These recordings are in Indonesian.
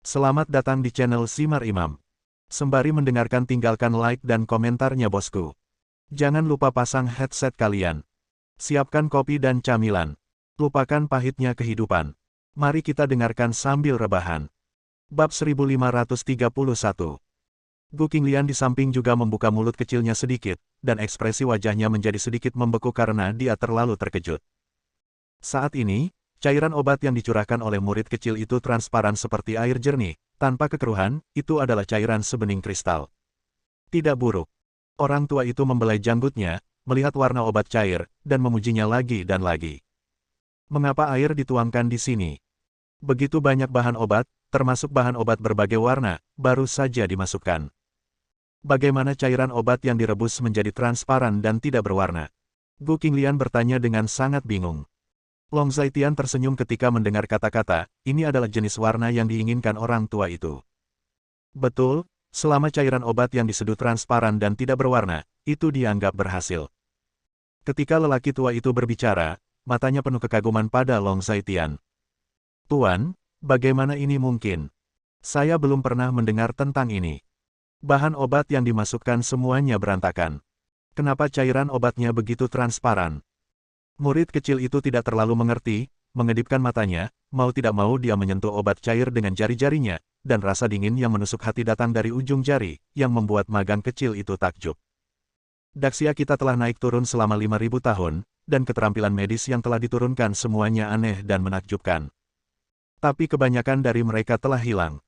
Selamat datang di channel Simar Imam. Sembari mendengarkan tinggalkan like dan komentarnya bosku. Jangan lupa pasang headset kalian. Siapkan kopi dan camilan. Lupakan pahitnya kehidupan. Mari kita dengarkan sambil rebahan. Bab 1531. Gu Qinglian di samping juga membuka mulut kecilnya sedikit, dan ekspresi wajahnya menjadi sedikit membeku karena dia terlalu terkejut. Saat ini, cairan obat yang dicurahkan oleh murid kecil itu transparan seperti air jernih, tanpa kekeruhan, itu adalah cairan sebening kristal. Tidak buruk. Orang tua itu membelai janggutnya, melihat warna obat cair, dan memujinya lagi dan lagi. Mengapa air dituangkan di sini? Begitu banyak bahan obat, termasuk bahan obat berbagai warna, baru saja dimasukkan. Bagaimana cairan obat yang direbus menjadi transparan dan tidak berwarna? Gu Qinglian bertanya dengan sangat bingung. Long Zaitian tersenyum ketika mendengar kata-kata, ini adalah jenis warna yang diinginkan orang tua itu. Betul, selama cairan obat yang diseduh transparan dan tidak berwarna, itu dianggap berhasil. Ketika lelaki tua itu berbicara, matanya penuh kekaguman pada Long Zaitian. Tuan, bagaimana ini mungkin? Saya belum pernah mendengar tentang ini. Bahan obat yang dimasukkan semuanya berantakan. Kenapa cairan obatnya begitu transparan? Murid kecil itu tidak terlalu mengerti, mengedipkan matanya, mau tidak mau dia menyentuh obat cair dengan jari-jarinya, dan rasa dingin yang menusuk hati datang dari ujung jari, yang membuat magang kecil itu takjub. Daksia kita telah naik turun selama 5.000 tahun, dan keterampilan medis yang telah diturunkan semuanya aneh dan menakjubkan. Tapi kebanyakan dari mereka telah hilang.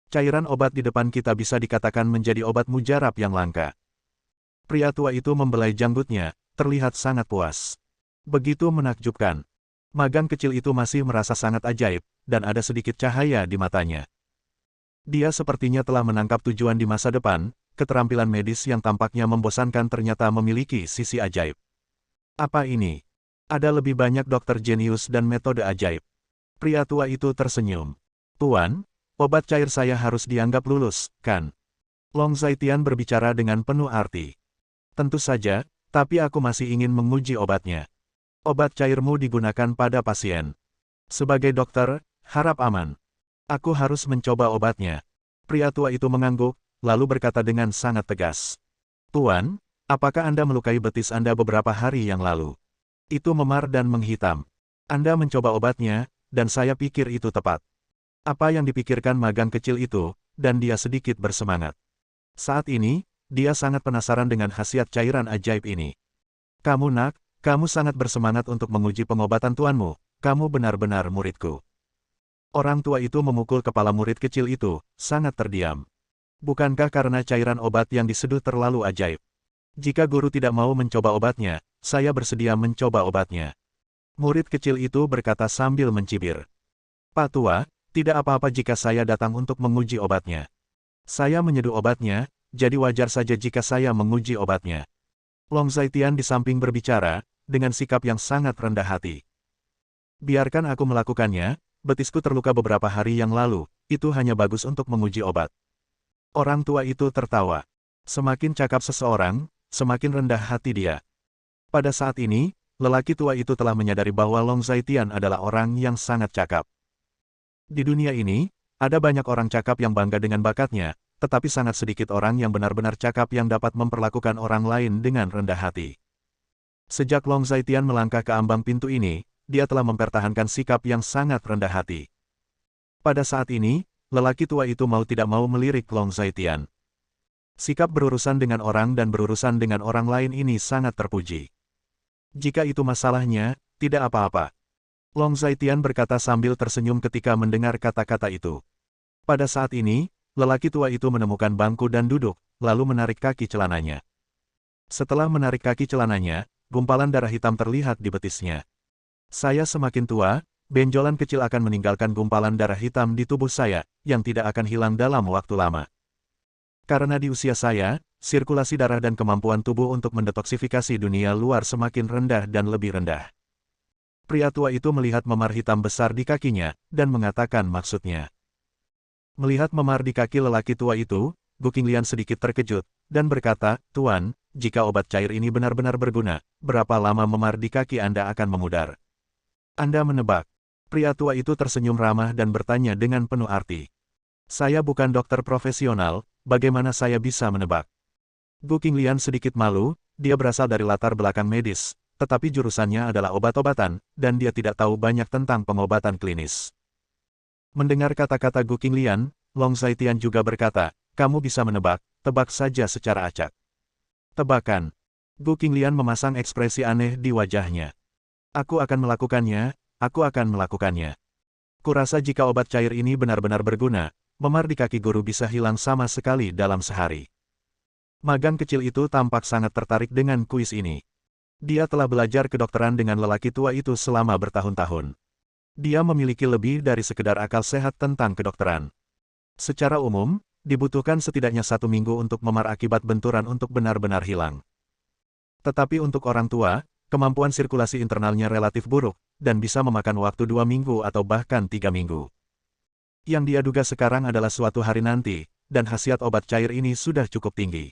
Cairan obat di depan kita bisa dikatakan menjadi obat mujarab yang langka. Pria tua itu membelai janggutnya, terlihat sangat puas. Begitu menakjubkan. Magang kecil itu masih merasa sangat ajaib, dan ada sedikit cahaya di matanya. Dia sepertinya telah menangkap tujuan di masa depan, keterampilan medis yang tampaknya membosankan ternyata memiliki sisi ajaib. Apa ini? Ada lebih banyak dokter jenius dan metode ajaib. Pria tua itu tersenyum. Tuan, obat cair saya harus dianggap lulus, kan? Long Zaitian berbicara dengan penuh arti. Tentu saja, tapi aku masih ingin menguji obatnya. Obat cairmu digunakan pada pasien. Sebagai dokter, harap aman. Aku harus mencoba obatnya. Pria tua itu mengangguk, lalu berkata dengan sangat tegas. Tuan, apakah Anda melukai betis Anda beberapa hari yang lalu? Itu memar dan menghitam. Anda mencoba obatnya, dan saya pikir itu tepat. Apa yang dipikirkan magang kecil itu, dan dia sedikit bersemangat. Saat ini, dia sangat penasaran dengan khasiat cairan ajaib ini. Kamu sangat bersemangat untuk menguji pengobatan tuanmu, kamu benar-benar muridku. Orang tua itu memukul kepala murid kecil itu, sangat terdiam. Bukankah karena cairan obat yang diseduh terlalu ajaib? Jika guru tidak mau mencoba obatnya, saya bersedia mencoba obatnya. Murid kecil itu berkata sambil mencibir. Pak tua, tidak apa-apa jika saya datang untuk menguji obatnya. Saya menyeduh obatnya, jadi wajar saja jika saya menguji obatnya. Long Zaitian di samping berbicara, dengan sikap yang sangat rendah hati. Biarkan aku melakukannya, betisku terluka beberapa hari yang lalu, itu hanya bagus untuk menguji obat. Orang tua itu tertawa. Semakin cakap seseorang, semakin rendah hati dia. Pada saat ini, lelaki tua itu telah menyadari bahwa Long Zaitian adalah orang yang sangat cakap. Di dunia ini, ada banyak orang cakap yang bangga dengan bakatnya, tetapi sangat sedikit orang yang benar-benar cakap yang dapat memperlakukan orang lain dengan rendah hati. Sejak Long Zaitian melangkah ke ambang pintu ini, dia telah mempertahankan sikap yang sangat rendah hati. Pada saat ini, lelaki tua itu mau tidak mau melirik Long Zaitian. Sikap berurusan dengan orang dan berurusan dengan orang lain ini sangat terpuji. Jika itu masalahnya, tidak apa-apa. Long Zaitian berkata sambil tersenyum ketika mendengar kata-kata itu. Pada saat ini, lelaki tua itu menemukan bangku dan duduk, lalu menarik kaki celananya. Setelah menarik kaki celananya, gumpalan darah hitam terlihat di betisnya. Saya semakin tua, benjolan kecil akan meninggalkan gumpalan darah hitam di tubuh saya, yang tidak akan hilang dalam waktu lama. Karena di usia saya, sirkulasi darah dan kemampuan tubuh untuk mendetoksifikasi dunia luar semakin rendah dan lebih rendah. Pria tua itu melihat memar hitam besar di kakinya, dan mengatakan maksudnya. Melihat memar di kaki lelaki tua itu, Gu Qinglian sedikit terkejut, dan berkata, Tuan, jika obat cair ini benar-benar berguna, berapa lama memar di kaki Anda akan memudar? Anda menebak. Pria tua itu tersenyum ramah dan bertanya dengan penuh arti. Saya bukan dokter profesional, bagaimana saya bisa menebak? Gu Qinglian sedikit malu, dia berasal dari latar belakang medis, tetapi jurusannya adalah obat-obatan, dan dia tidak tahu banyak tentang pengobatan klinis. Mendengar kata-kata Gu Qinglian, Long Zhaitian juga berkata, kamu bisa menebak, tebak saja secara acak. Tebakan. Gu Qinglian memasang ekspresi aneh di wajahnya. Aku akan melakukannya, aku akan melakukannya. Kurasa jika obat cair ini benar-benar berguna, memar di kaki guru bisa hilang sama sekali dalam sehari. Magang kecil itu tampak sangat tertarik dengan kuis ini. Dia telah belajar kedokteran dengan lelaki tua itu selama bertahun-tahun. Dia memiliki lebih dari sekedar akal sehat tentang kedokteran. Secara umum, dibutuhkan setidaknya 1 minggu untuk memar akibat benturan untuk benar-benar hilang. Tetapi untuk orang tua, kemampuan sirkulasi internalnya relatif buruk, dan bisa memakan waktu 2 minggu atau bahkan 3 minggu. Yang dia duga sekarang adalah suatu hari nanti, dan khasiat obat cair ini sudah cukup tinggi.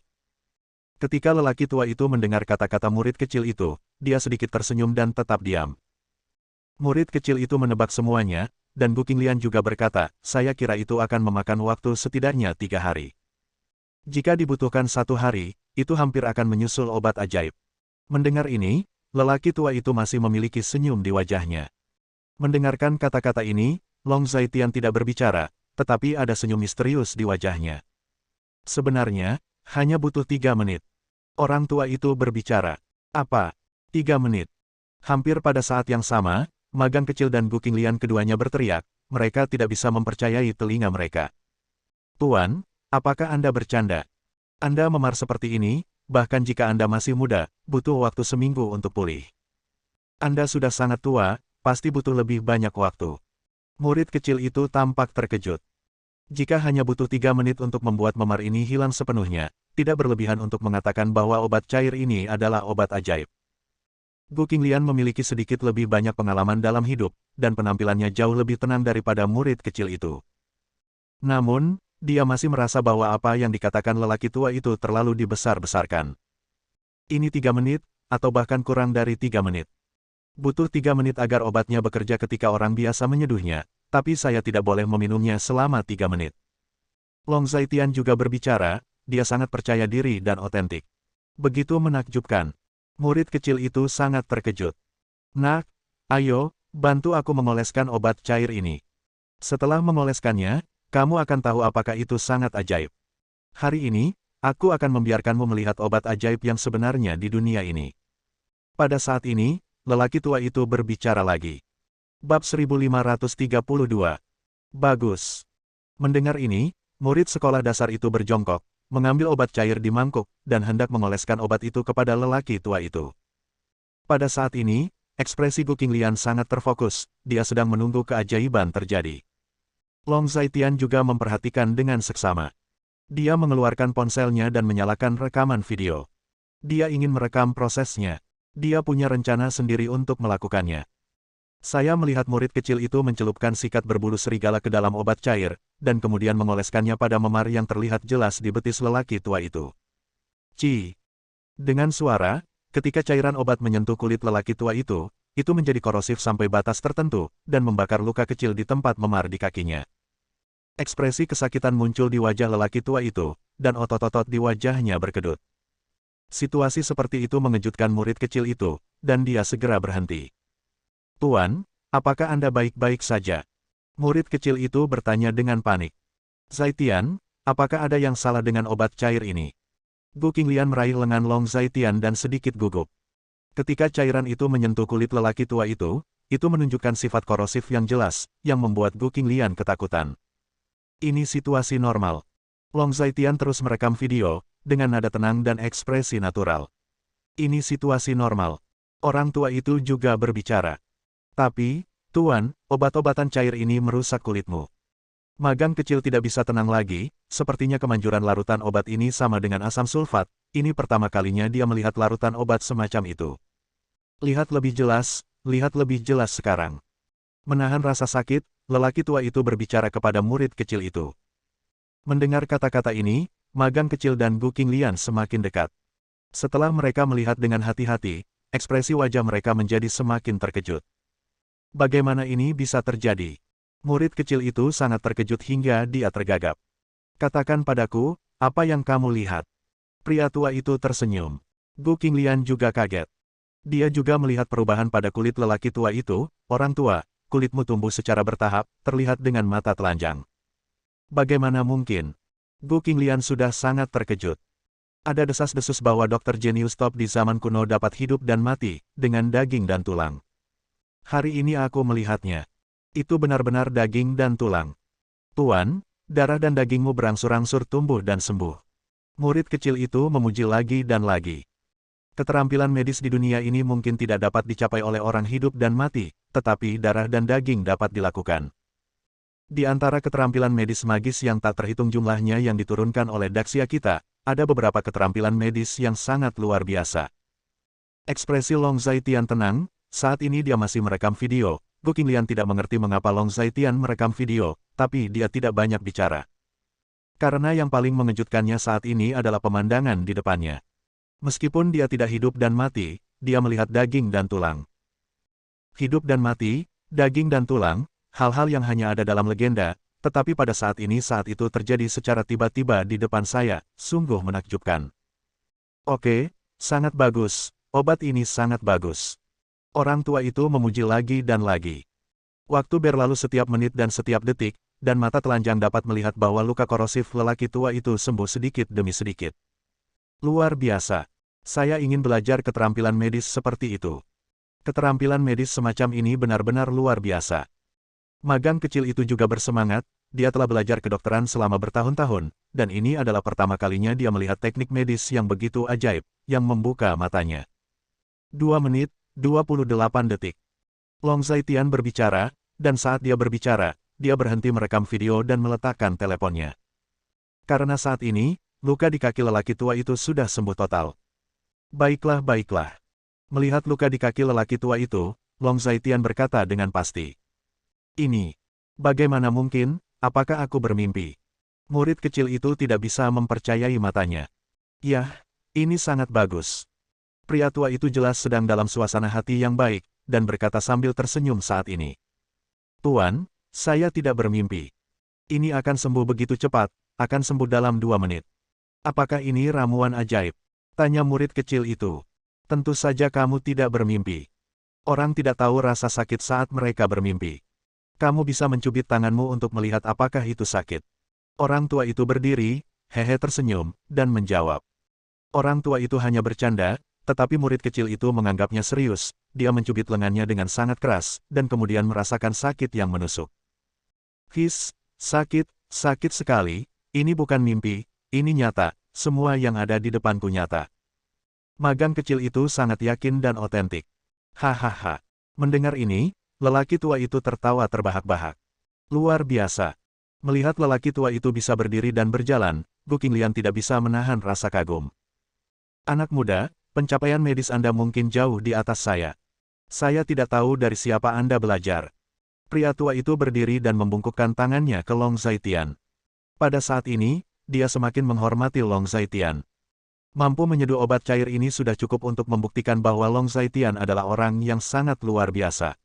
Ketika lelaki tua itu mendengar kata-kata murid kecil itu, dia sedikit tersenyum dan tetap diam. Murid kecil itu menebak semuanya, dan Gu Qinglian juga berkata, saya kira itu akan memakan waktu setidaknya 3 hari. Jika dibutuhkan 1 hari, itu hampir akan menyusul obat ajaib. Mendengar ini, lelaki tua itu masih memiliki senyum di wajahnya. Mendengarkan kata-kata ini, Long Zhaitian tidak berbicara, tetapi ada senyum misterius di wajahnya. Sebenarnya, hanya butuh 3 menit. Orang tua itu berbicara. Apa? 3 menit. Hampir pada saat yang sama, magang kecil dan Gu Qinglian keduanya berteriak, mereka tidak bisa mempercayai telinga mereka. Tuan, apakah Anda bercanda? Anda memar seperti ini, bahkan jika Anda masih muda, butuh waktu seminggu untuk pulih. Anda sudah sangat tua, pasti butuh lebih banyak waktu. Murid kecil itu tampak terkejut. Jika hanya butuh 3 menit untuk membuat memar ini hilang sepenuhnya, tidak berlebihan untuk mengatakan bahwa obat cair ini adalah obat ajaib. Gu Qinglian memiliki sedikit lebih banyak pengalaman dalam hidup, dan penampilannya jauh lebih tenang daripada murid kecil itu. Namun, dia masih merasa bahwa apa yang dikatakan lelaki tua itu terlalu dibesar-besarkan. Ini 3 menit, atau bahkan kurang dari 3 menit. Butuh 3 menit agar obatnya bekerja ketika orang biasa menyeduhnya, tapi saya tidak boleh meminumnya selama 3 menit. Long Zhaitian juga berbicara, dia sangat percaya diri dan otentik. Begitu menakjubkan. Murid kecil itu sangat terkejut. Nak, ayo, bantu aku mengoleskan obat cair ini. Setelah mengoleskannya, kamu akan tahu apakah itu sangat ajaib. Hari ini, aku akan membiarkanmu melihat obat ajaib yang sebenarnya di dunia ini. Pada saat ini, lelaki tua itu berbicara lagi. Bab 1532. Bagus. Mendengar ini, murid sekolah dasar itu berjongkok, mengambil obat cair di mangkuk, dan hendak mengoleskan obat itu kepada lelaki tua itu. Pada saat ini, ekspresi Gu Qinglian sangat terfokus, dia sedang menunggu keajaiban terjadi. Long Zhaitian juga memperhatikan dengan seksama. Dia mengeluarkan ponselnya dan menyalakan rekaman video. Dia ingin merekam prosesnya. Dia punya rencana sendiri untuk melakukannya. Saya melihat murid kecil itu mencelupkan sikat berbulu serigala ke dalam obat cair, dan kemudian mengoleskannya pada memar yang terlihat jelas di betis lelaki tua itu. Ci. Dengan suara, ketika cairan obat menyentuh kulit lelaki tua itu menjadi korosif sampai batas tertentu, dan membakar luka kecil di tempat memar di kakinya. Ekspresi kesakitan muncul di wajah lelaki tua itu, dan otot-otot di wajahnya berkedut. Situasi seperti itu mengejutkan murid kecil itu, dan dia segera berhenti. Tuan, apakah Anda baik-baik saja? Murid kecil itu bertanya dengan panik. Zhaitian, apakah ada yang salah dengan obat cair ini? Gu Qinglian meraih lengan Long Zhaitian dan sedikit gugup. Ketika cairan itu menyentuh kulit lelaki tua itu menunjukkan sifat korosif yang jelas, yang membuat Gu Qinglian ketakutan. Ini situasi normal. Long Zhaitian terus merekam video, dengan nada tenang dan ekspresi natural. Ini situasi normal. Orang tua itu juga berbicara. Tapi, Tuan, obat-obatan cair ini merusak kulitmu. Magang kecil tidak bisa tenang lagi, sepertinya kemanjuran larutan obat ini sama dengan asam sulfat, ini pertama kalinya dia melihat larutan obat semacam itu. Lihat lebih jelas sekarang. Menahan rasa sakit, lelaki tua itu berbicara kepada murid kecil itu. Mendengar kata-kata ini, magang kecil dan Gu Qinglian semakin dekat. Setelah mereka melihat dengan hati-hati, ekspresi wajah mereka menjadi semakin terkejut. Bagaimana ini bisa terjadi? Murid kecil itu sangat terkejut hingga dia tergagap. Katakan padaku, apa yang kamu lihat? Pria tua itu tersenyum. Gu Qinglian juga kaget. Dia juga melihat perubahan pada kulit lelaki tua itu. Orang tua, kulitmu tumbuh secara bertahap, terlihat dengan mata telanjang. Bagaimana mungkin? Gu Qinglian sudah sangat terkejut. Ada desas-desus bahwa Dr. Jenius top di zaman kuno dapat hidup dan mati, dengan daging dan tulang. Hari ini aku melihatnya. Itu benar-benar daging dan tulang. Tuan, darah dan dagingmu berangsur-angsur tumbuh dan sembuh. Murid kecil itu memuji lagi dan lagi. Keterampilan medis di dunia ini mungkin tidak dapat dicapai oleh orang hidup dan mati, tetapi darah dan daging dapat dilakukan. Di antara keterampilan medis magis yang tak terhitung jumlahnya yang diturunkan oleh Daxia kita, ada beberapa keterampilan medis yang sangat luar biasa. Ekspresi Long Zhaitian tenang, saat ini dia masih merekam video. Gu Qinglian tidak mengerti mengapa Long Zhaitian merekam video, tapi dia tidak banyak bicara. Karena yang paling mengejutkannya saat ini adalah pemandangan di depannya. Meskipun dia tidak hidup dan mati, dia melihat daging dan tulang. Hidup dan mati, daging dan tulang, hal-hal yang hanya ada dalam legenda, tetapi pada saat itu terjadi secara tiba-tiba di depan saya, sungguh menakjubkan. Oke, sangat bagus, obat ini sangat bagus. Orang tua itu memuji lagi dan lagi. Waktu berlalu setiap menit dan setiap detik, dan mata telanjang dapat melihat bahwa luka korosif lelaki tua itu sembuh sedikit demi sedikit. Luar biasa. Saya ingin belajar keterampilan medis seperti itu. Keterampilan medis semacam ini benar-benar luar biasa. Magang kecil itu juga bersemangat, dia telah belajar kedokteran selama bertahun-tahun, dan ini adalah pertama kalinya dia melihat teknik medis yang begitu ajaib, yang membuka matanya. 2 menit, 28 detik. Long Zhaitian berbicara, dan saat dia berbicara, dia berhenti merekam video dan meletakkan teleponnya. Karena saat ini, luka di kaki lelaki tua itu sudah sembuh total. Baiklah, baiklah. Melihat luka di kaki lelaki tua itu, Long Zhaitian berkata dengan pasti. Ini, bagaimana mungkin, apakah aku bermimpi? Murid kecil itu tidak bisa mempercayai matanya. Yah, ini sangat bagus. Pria tua itu jelas sedang dalam suasana hati yang baik, dan berkata sambil tersenyum saat ini. Tuan, saya tidak bermimpi. Ini akan sembuh begitu cepat, akan sembuh dalam 2 menit. Apakah ini ramuan ajaib? Tanya murid kecil itu. Tentu saja kamu tidak bermimpi. Orang tidak tahu rasa sakit saat mereka bermimpi. Kamu bisa mencubit tanganmu untuk melihat apakah itu sakit. Orang tua itu berdiri, hehe tersenyum, dan menjawab. Orang tua itu hanya bercanda, tetapi murid kecil itu menganggapnya serius. Dia mencubit lengannya dengan sangat keras, dan kemudian merasakan sakit yang menusuk. His, sakit, sakit sekali, ini bukan mimpi, ini nyata, semua yang ada di depanku nyata. Magang kecil itu sangat yakin dan otentik. Hahaha. Mendengar ini, lelaki tua itu tertawa terbahak-bahak. Luar biasa. Melihat lelaki tua itu bisa berdiri dan berjalan, Gu Qinglian tidak bisa menahan rasa kagum. Anak muda, pencapaian medis Anda mungkin jauh di atas saya. Saya tidak tahu dari siapa Anda belajar. Pria tua itu berdiri dan membungkukkan tangannya ke Long Zhaitian. Pada saat ini, dia semakin menghormati Long Zhaitian. Mampu menyeduh obat cair ini sudah cukup untuk membuktikan bahwa Long Zhaitian adalah orang yang sangat luar biasa.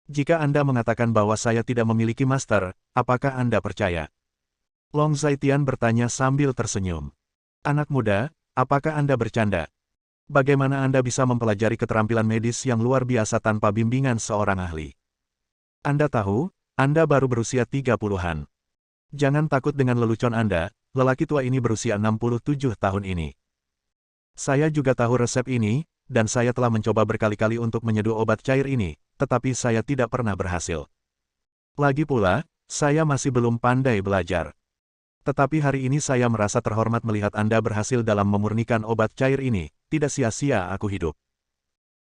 Jika Anda mengatakan bahwa saya tidak memiliki master, apakah Anda percaya? Long Zhaitian bertanya sambil tersenyum. Anak muda, apakah Anda bercanda? Bagaimana Anda bisa mempelajari keterampilan medis yang luar biasa tanpa bimbingan seorang ahli? Anda tahu, Anda baru berusia 30-an. Jangan takut dengan lelucon Anda, lelaki tua ini berusia 67 tahun ini. Saya juga tahu resep ini, dan saya telah mencoba berkali-kali untuk menyeduh obat cair ini, tetapi saya tidak pernah berhasil. Lagi pula, saya masih belum pandai belajar. Tetapi hari ini saya merasa terhormat melihat Anda berhasil dalam memurnikan obat cair ini, tidak sia-sia aku hidup.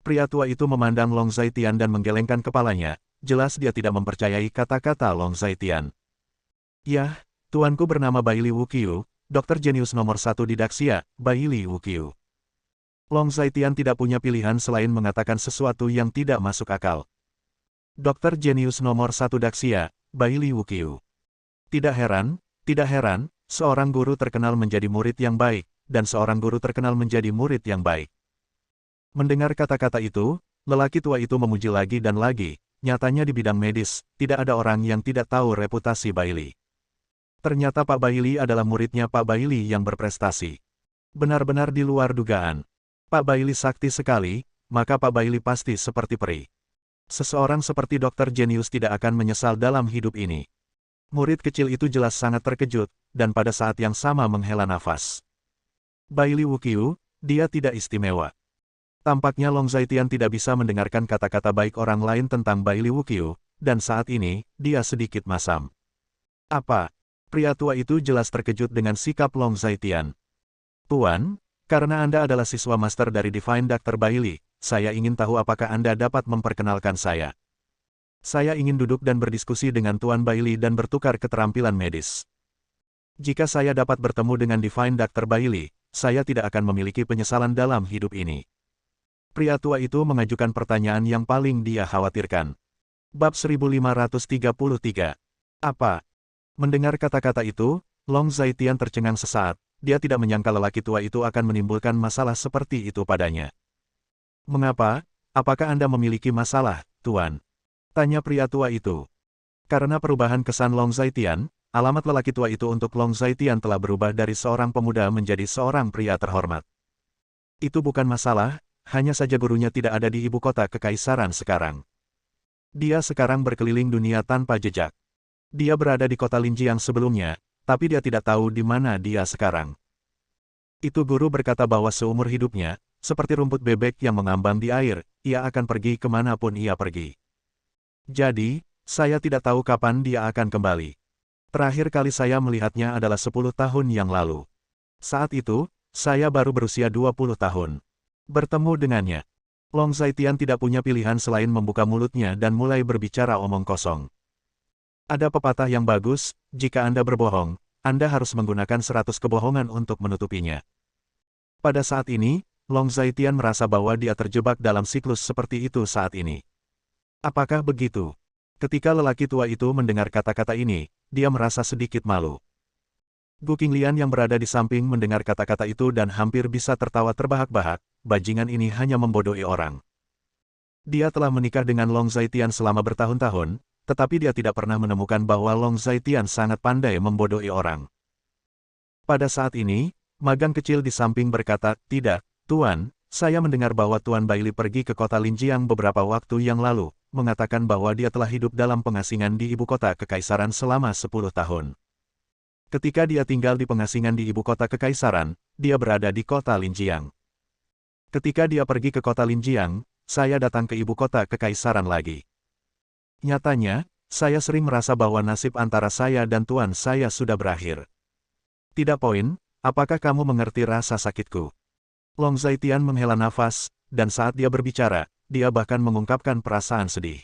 Pria tua itu memandang Long Zhaitian dan menggelengkan kepalanya, jelas dia tidak mempercayai kata-kata Long Zhaitian. Yah, tuanku bernama Baili Wuqiu, dokter jenius nomor 1 di Daxia, Baili Wuqiu. Long Zhaitian tidak punya pilihan selain mengatakan sesuatu yang tidak masuk akal. Dokter jenius nomor 1 Daxia, Baili Wuqiu. Tidak heran, seorang guru terkenal menjadi murid yang baik, dan seorang guru terkenal menjadi murid yang baik. Mendengar kata-kata itu, lelaki tua itu memuji lagi dan lagi, Nyatanya di bidang medis, tidak ada orang yang tidak tahu reputasi Bailey. Ternyata Pak Bailey adalah muridnya Pak Bailey yang berprestasi. Benar-benar di luar dugaan. Pak Bailey sakti sekali, maka Pak Bailey pasti seperti peri. Seseorang seperti Dokter Jenius tidak akan menyesal dalam hidup ini. Murid kecil itu jelas sangat terkejut, dan pada saat yang sama menghela nafas. Bailey Wukyu, dia tidak istimewa. Tampaknya Long Zaitian tidak bisa mendengarkan kata-kata baik orang lain tentang Bailey Wukyu, dan saat ini, dia sedikit masam. Apa? Pria tua itu jelas terkejut dengan sikap Long Zaitian. Tuan, karena Anda adalah siswa master dari Divine Dr. Bailey, saya ingin tahu apakah Anda dapat memperkenalkan saya. Saya ingin duduk dan berdiskusi dengan Tuan Bailey dan bertukar keterampilan medis. Jika saya dapat bertemu dengan Divine Dr. Bailey, saya tidak akan memiliki penyesalan dalam hidup ini. Pria tua itu mengajukan pertanyaan yang paling dia khawatirkan. Bab 1533. Apa? Mendengar kata-kata itu, Long Zaitian tercengang sesaat. Dia tidak menyangka lelaki tua itu akan menimbulkan masalah seperti itu padanya. Mengapa? Apakah Anda memiliki masalah, Tuan? Tanya pria tua itu. Karena perubahan kesan Long Zaitian, alamat lelaki tua itu untuk Long Zaitian telah berubah dari seorang pemuda menjadi seorang pria terhormat. Itu bukan masalah. Hanya saja gurunya tidak ada di ibu kota kekaisaran sekarang. Dia sekarang berkeliling dunia tanpa jejak. Dia berada di kota Linjiang sebelumnya, tapi dia tidak tahu di mana dia sekarang. Itu guru berkata bahwa seumur hidupnya, seperti rumput bebek yang mengambang di air, ia akan pergi kemanapun ia pergi. Jadi, saya tidak tahu kapan dia akan kembali. Terakhir kali saya melihatnya adalah 10 tahun yang lalu. Saat itu, saya baru berusia 20 tahun. Bertemu dengannya. Long Zaitian tidak punya pilihan selain membuka mulutnya dan mulai berbicara omong kosong. Ada pepatah yang bagus, jika Anda berbohong, Anda harus menggunakan 100 kebohongan untuk menutupinya. Pada saat ini, Long Zaitian merasa bahwa dia terjebak dalam siklus seperti itu saat ini. Apakah begitu? Ketika lelaki tua itu mendengar kata-kata ini, dia merasa sedikit malu. Gu Qinglian yang berada di samping mendengar kata-kata itu dan hampir bisa tertawa terbahak-bahak, bajingan ini hanya membodohi orang. Dia telah menikah dengan Long Zaitian selama bertahun-tahun, tetapi dia tidak pernah menemukan bahwa Long Zaitian sangat pandai membodohi orang. Pada saat ini, magang kecil di samping berkata, "Tidak, Tuan, saya mendengar bahwa Tuan Bailey pergi ke kota Linjiang beberapa waktu yang lalu, mengatakan bahwa dia telah hidup dalam pengasingan di ibu kota kekaisaran selama 10 tahun. Ketika dia tinggal di pengasingan di ibu kota kekaisaran, dia berada di kota Linjiang. Ketika dia pergi ke kota Linjiang, saya datang ke ibu kota kekaisaran lagi. Nyatanya, saya sering merasa bahwa nasib antara saya dan Tuan saya sudah berakhir. Tidak poin, apakah kamu mengerti rasa sakitku?" Long Zaitian menghela nafas, dan saat dia berbicara, dia bahkan mengungkapkan perasaan sedih.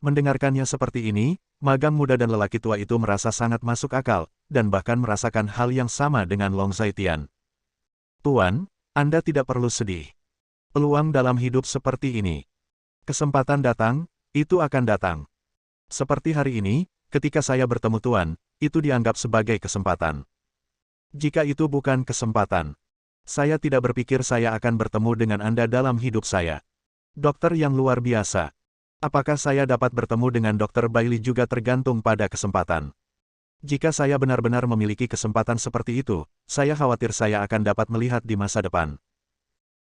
Mendengarkannya seperti ini, magang muda dan lelaki tua itu merasa sangat masuk akal, dan bahkan merasakan hal yang sama dengan Long Zaitian. "Tuan, Anda tidak perlu sedih. Peluang dalam hidup seperti ini. Kesempatan datang, itu akan datang. Seperti hari ini, ketika saya bertemu Tuan, itu dianggap sebagai kesempatan. Jika itu bukan kesempatan, saya tidak berpikir saya akan bertemu dengan Anda dalam hidup saya. Dokter yang luar biasa. Apakah saya dapat bertemu dengan Dr. Bailey juga tergantung pada kesempatan. Jika saya benar-benar memiliki kesempatan seperti itu, saya khawatir saya akan dapat melihat di masa depan."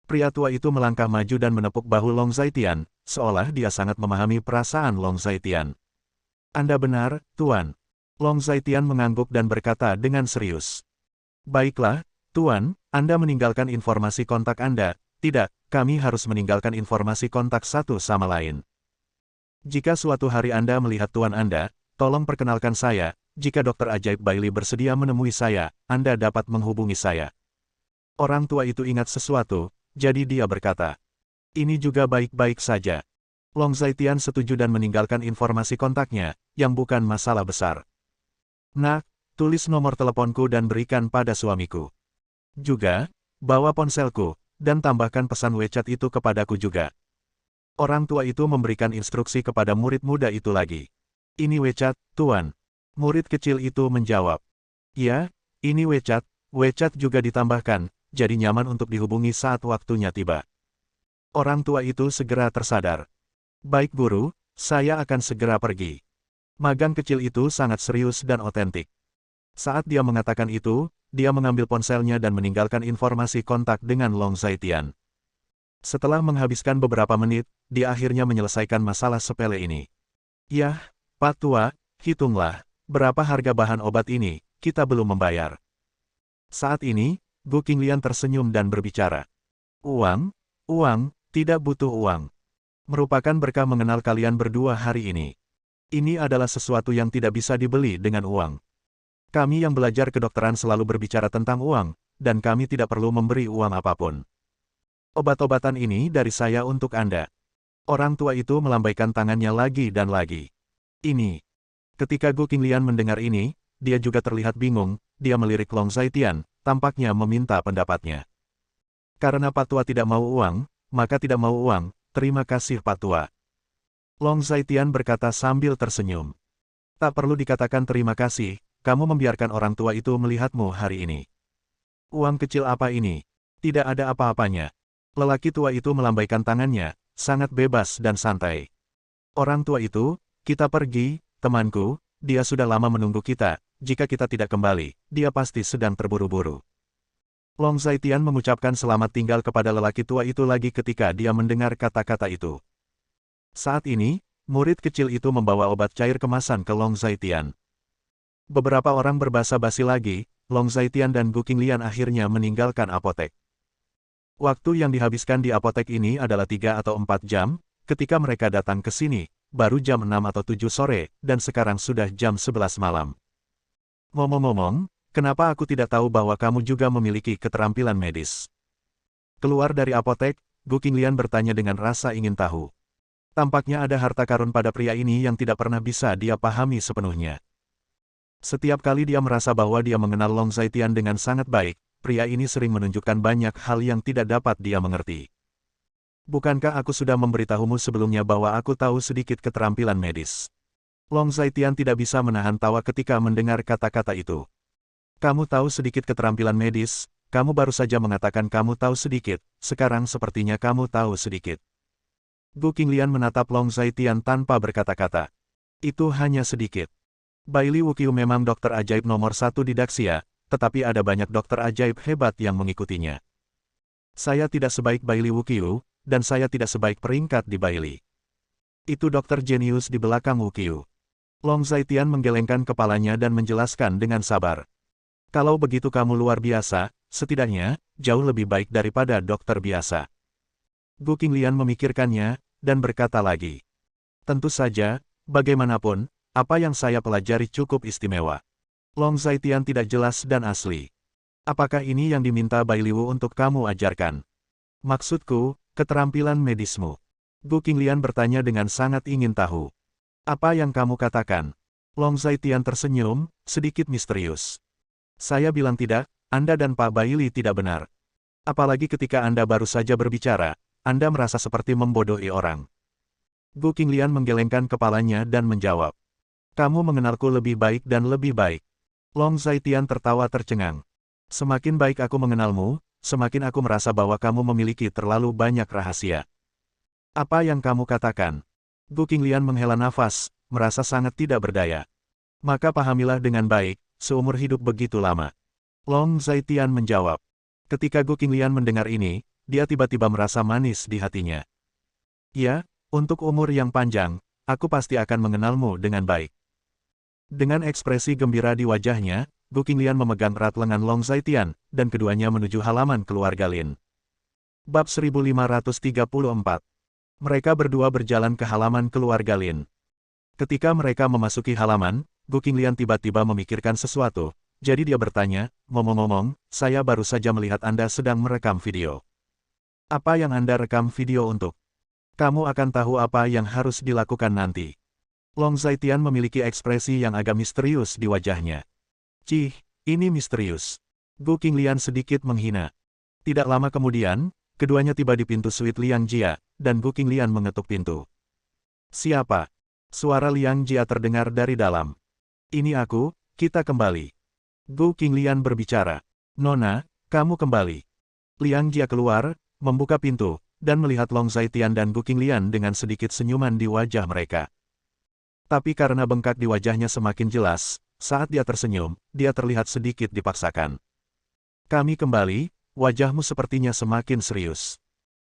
Pria tua itu melangkah maju dan menepuk bahu Long Zaitian, seolah dia sangat memahami perasaan Long Zaitian. "Anda benar, Tuan." Long Zaitian mengangguk dan berkata dengan serius. "Baiklah, Tuan, Anda meninggalkan informasi kontak Anda. Tidak, kami harus meninggalkan informasi kontak satu sama lain. Jika suatu hari Anda melihat Tuan Anda, tolong perkenalkan saya. Jika Dokter Ajaib Bailey bersedia menemui saya, Anda dapat menghubungi saya." Orang tua itu ingat sesuatu, jadi dia berkata, "Ini juga baik-baik saja." Long Zaitian setuju dan meninggalkan informasi kontaknya, yang bukan masalah besar. "Nak, tulis nomor teleponku dan berikan pada suamiku. Juga, bawa ponselku, dan tambahkan pesan WeChat itu kepadaku juga." Orang tua itu memberikan instruksi kepada murid muda itu lagi. "Ini WeChat, Tuan." Murid kecil itu menjawab, "Ya, ini WeChat." WeChat juga ditambahkan, jadi nyaman untuk dihubungi saat waktunya tiba. Orang tua itu segera tersadar. "Baik guru, saya akan segera pergi. Magang kecil itu sangat serius dan otentik. Saat dia mengatakan itu, dia mengambil ponselnya dan meninggalkan informasi kontak dengan Long Zaitian. Setelah menghabiskan beberapa menit, dia akhirnya menyelesaikan masalah sepele ini. Yah, Pak Tua, hitunglah, berapa harga bahan obat ini, kita belum membayar. Saat ini, Gu Qinglian tersenyum dan berbicara. Uang? Uang, tidak butuh uang. Merupakan berkah mengenal kalian berdua hari ini. Ini adalah sesuatu yang tidak bisa dibeli dengan uang. Kami yang belajar kedokteran selalu berbicara tentang uang, dan kami tidak perlu memberi uang apapun. Obat-obatan ini dari saya untuk Anda. Orang tua itu melambaikan tangannya lagi dan lagi. Ini. Ketika Gu Qinglian mendengar ini, dia juga terlihat bingung, dia melirik Long Zaitian, tampaknya meminta pendapatnya. Karena Pak Tua tidak mau uang, maka tidak mau uang, terima kasih Pak Tua. Long Zaitian berkata sambil tersenyum. Tak perlu dikatakan terima kasih, kamu membiarkan orang tua itu melihatmu hari ini. Uang kecil apa ini? Tidak ada apa-apanya. Lelaki tua itu melambaikan tangannya, sangat bebas dan santai. Orang tua itu, kita pergi, temanku, dia sudah lama menunggu kita, jika kita tidak kembali, dia pasti sedang terburu-buru. Long Zaitian mengucapkan selamat tinggal kepada lelaki tua itu lagi ketika dia mendengar kata-kata itu. Saat ini, murid kecil itu membawa obat cair kemasan ke Long Zaitian. Beberapa orang berbasa-basi lagi, Long Zaitian dan Gu Qinglian akhirnya meninggalkan apotek. Waktu yang dihabiskan di apotek ini adalah 3 atau 4 jam, ketika mereka datang ke sini, baru jam 6 atau 7 sore, dan sekarang sudah jam 11 malam. Ngomong-ngomong, kenapa aku tidak tahu bahwa kamu juga memiliki keterampilan medis? Keluar dari apotek, Gu Qinglian bertanya dengan rasa ingin tahu. Tampaknya ada harta karun pada pria ini yang tidak pernah bisa dia pahami sepenuhnya. Setiap kali dia merasa bahwa dia mengenal Long Zaitian dengan sangat baik, pria ini sering menunjukkan banyak hal yang tidak dapat dia mengerti. Bukankah aku sudah memberitahumu sebelumnya bahwa aku tahu sedikit keterampilan medis? Long Zaitian tidak bisa menahan tawa ketika mendengar kata-kata itu. Kamu tahu sedikit keterampilan medis, kamu baru saja mengatakan kamu tahu sedikit, sekarang sepertinya kamu tahu sedikit. Gu Qinglian menatap Long Zaitian tanpa berkata-kata. Itu hanya sedikit. Baili Wuqiu memang dokter ajaib nomor 1 di Daxia, tetapi ada banyak dokter ajaib hebat yang mengikutinya. Saya tidak sebaik Baili Wuqiu, dan saya tidak sebaik peringkat di Baili. Itu dokter jenius di belakang Wuqiu. Long Zaitian menggelengkan kepalanya dan menjelaskan dengan sabar. Kalau begitu kamu luar biasa, setidaknya, jauh lebih baik daripada dokter biasa. Gu Qinglian memikirkannya, dan berkata lagi. Tentu saja, bagaimanapun, apa yang saya pelajari cukup istimewa. Long Zaitian tidak jelas dan asli. Apakah ini yang diminta Bailiwu untuk kamu ajarkan? Maksudku, keterampilan medismu. Gu Qinglian bertanya dengan sangat ingin tahu. Apa yang kamu katakan? Long Zaitian tersenyum, sedikit misterius. Saya bilang tidak, Anda dan Pak Baili tidak benar. Apalagi ketika Anda baru saja berbicara, Anda merasa seperti membodohi orang. Gu Qinglian menggelengkan kepalanya dan menjawab. Kamu mengenalku lebih baik dan lebih baik. Long Zaitian tertawa tercengang. Semakin baik aku mengenalmu, semakin aku merasa bahwa kamu memiliki terlalu banyak rahasia. Apa yang kamu katakan? Gu Qinglian menghela nafas, merasa sangat tidak berdaya. Maka pahamilah dengan baik, seumur hidup begitu lama. Long Zaitian menjawab. Ketika Gu Qinglian mendengar ini, dia tiba-tiba merasa manis di hatinya. Ya, untuk umur yang panjang, aku pasti akan mengenalmu dengan baik. Dengan ekspresi gembira di wajahnya, Gu Qinglian memegang erat lengan Long Zaitian, dan keduanya menuju halaman keluarga Lin. Bab 1534. Mereka berdua berjalan ke halaman keluarga Lin. Ketika mereka memasuki halaman, Gu Qinglian tiba-tiba memikirkan sesuatu, jadi dia bertanya, ngomong-ngomong, saya baru saja melihat Anda sedang merekam video. Apa yang Anda rekam video untuk? Kamu akan tahu apa yang harus dilakukan nanti. Long Zaitian memiliki ekspresi yang agak misterius di wajahnya. Cih, ini misterius. Gu Qinglian sedikit menghina. Tidak lama kemudian, keduanya tiba di pintu suite Liang Jia, dan Gu Qinglian mengetuk pintu. Siapa? Suara Liang Jia terdengar dari dalam. Ini aku, kita kembali. Gu Qinglian berbicara. Nona, kamu kembali. Liang Jia keluar, membuka pintu, dan melihat Long Zaitian dan Gu Qinglian dengan sedikit senyuman di wajah mereka. Tapi karena bengkak di wajahnya semakin jelas, saat dia tersenyum, dia terlihat sedikit dipaksakan. Kami kembali, wajahmu sepertinya semakin serius.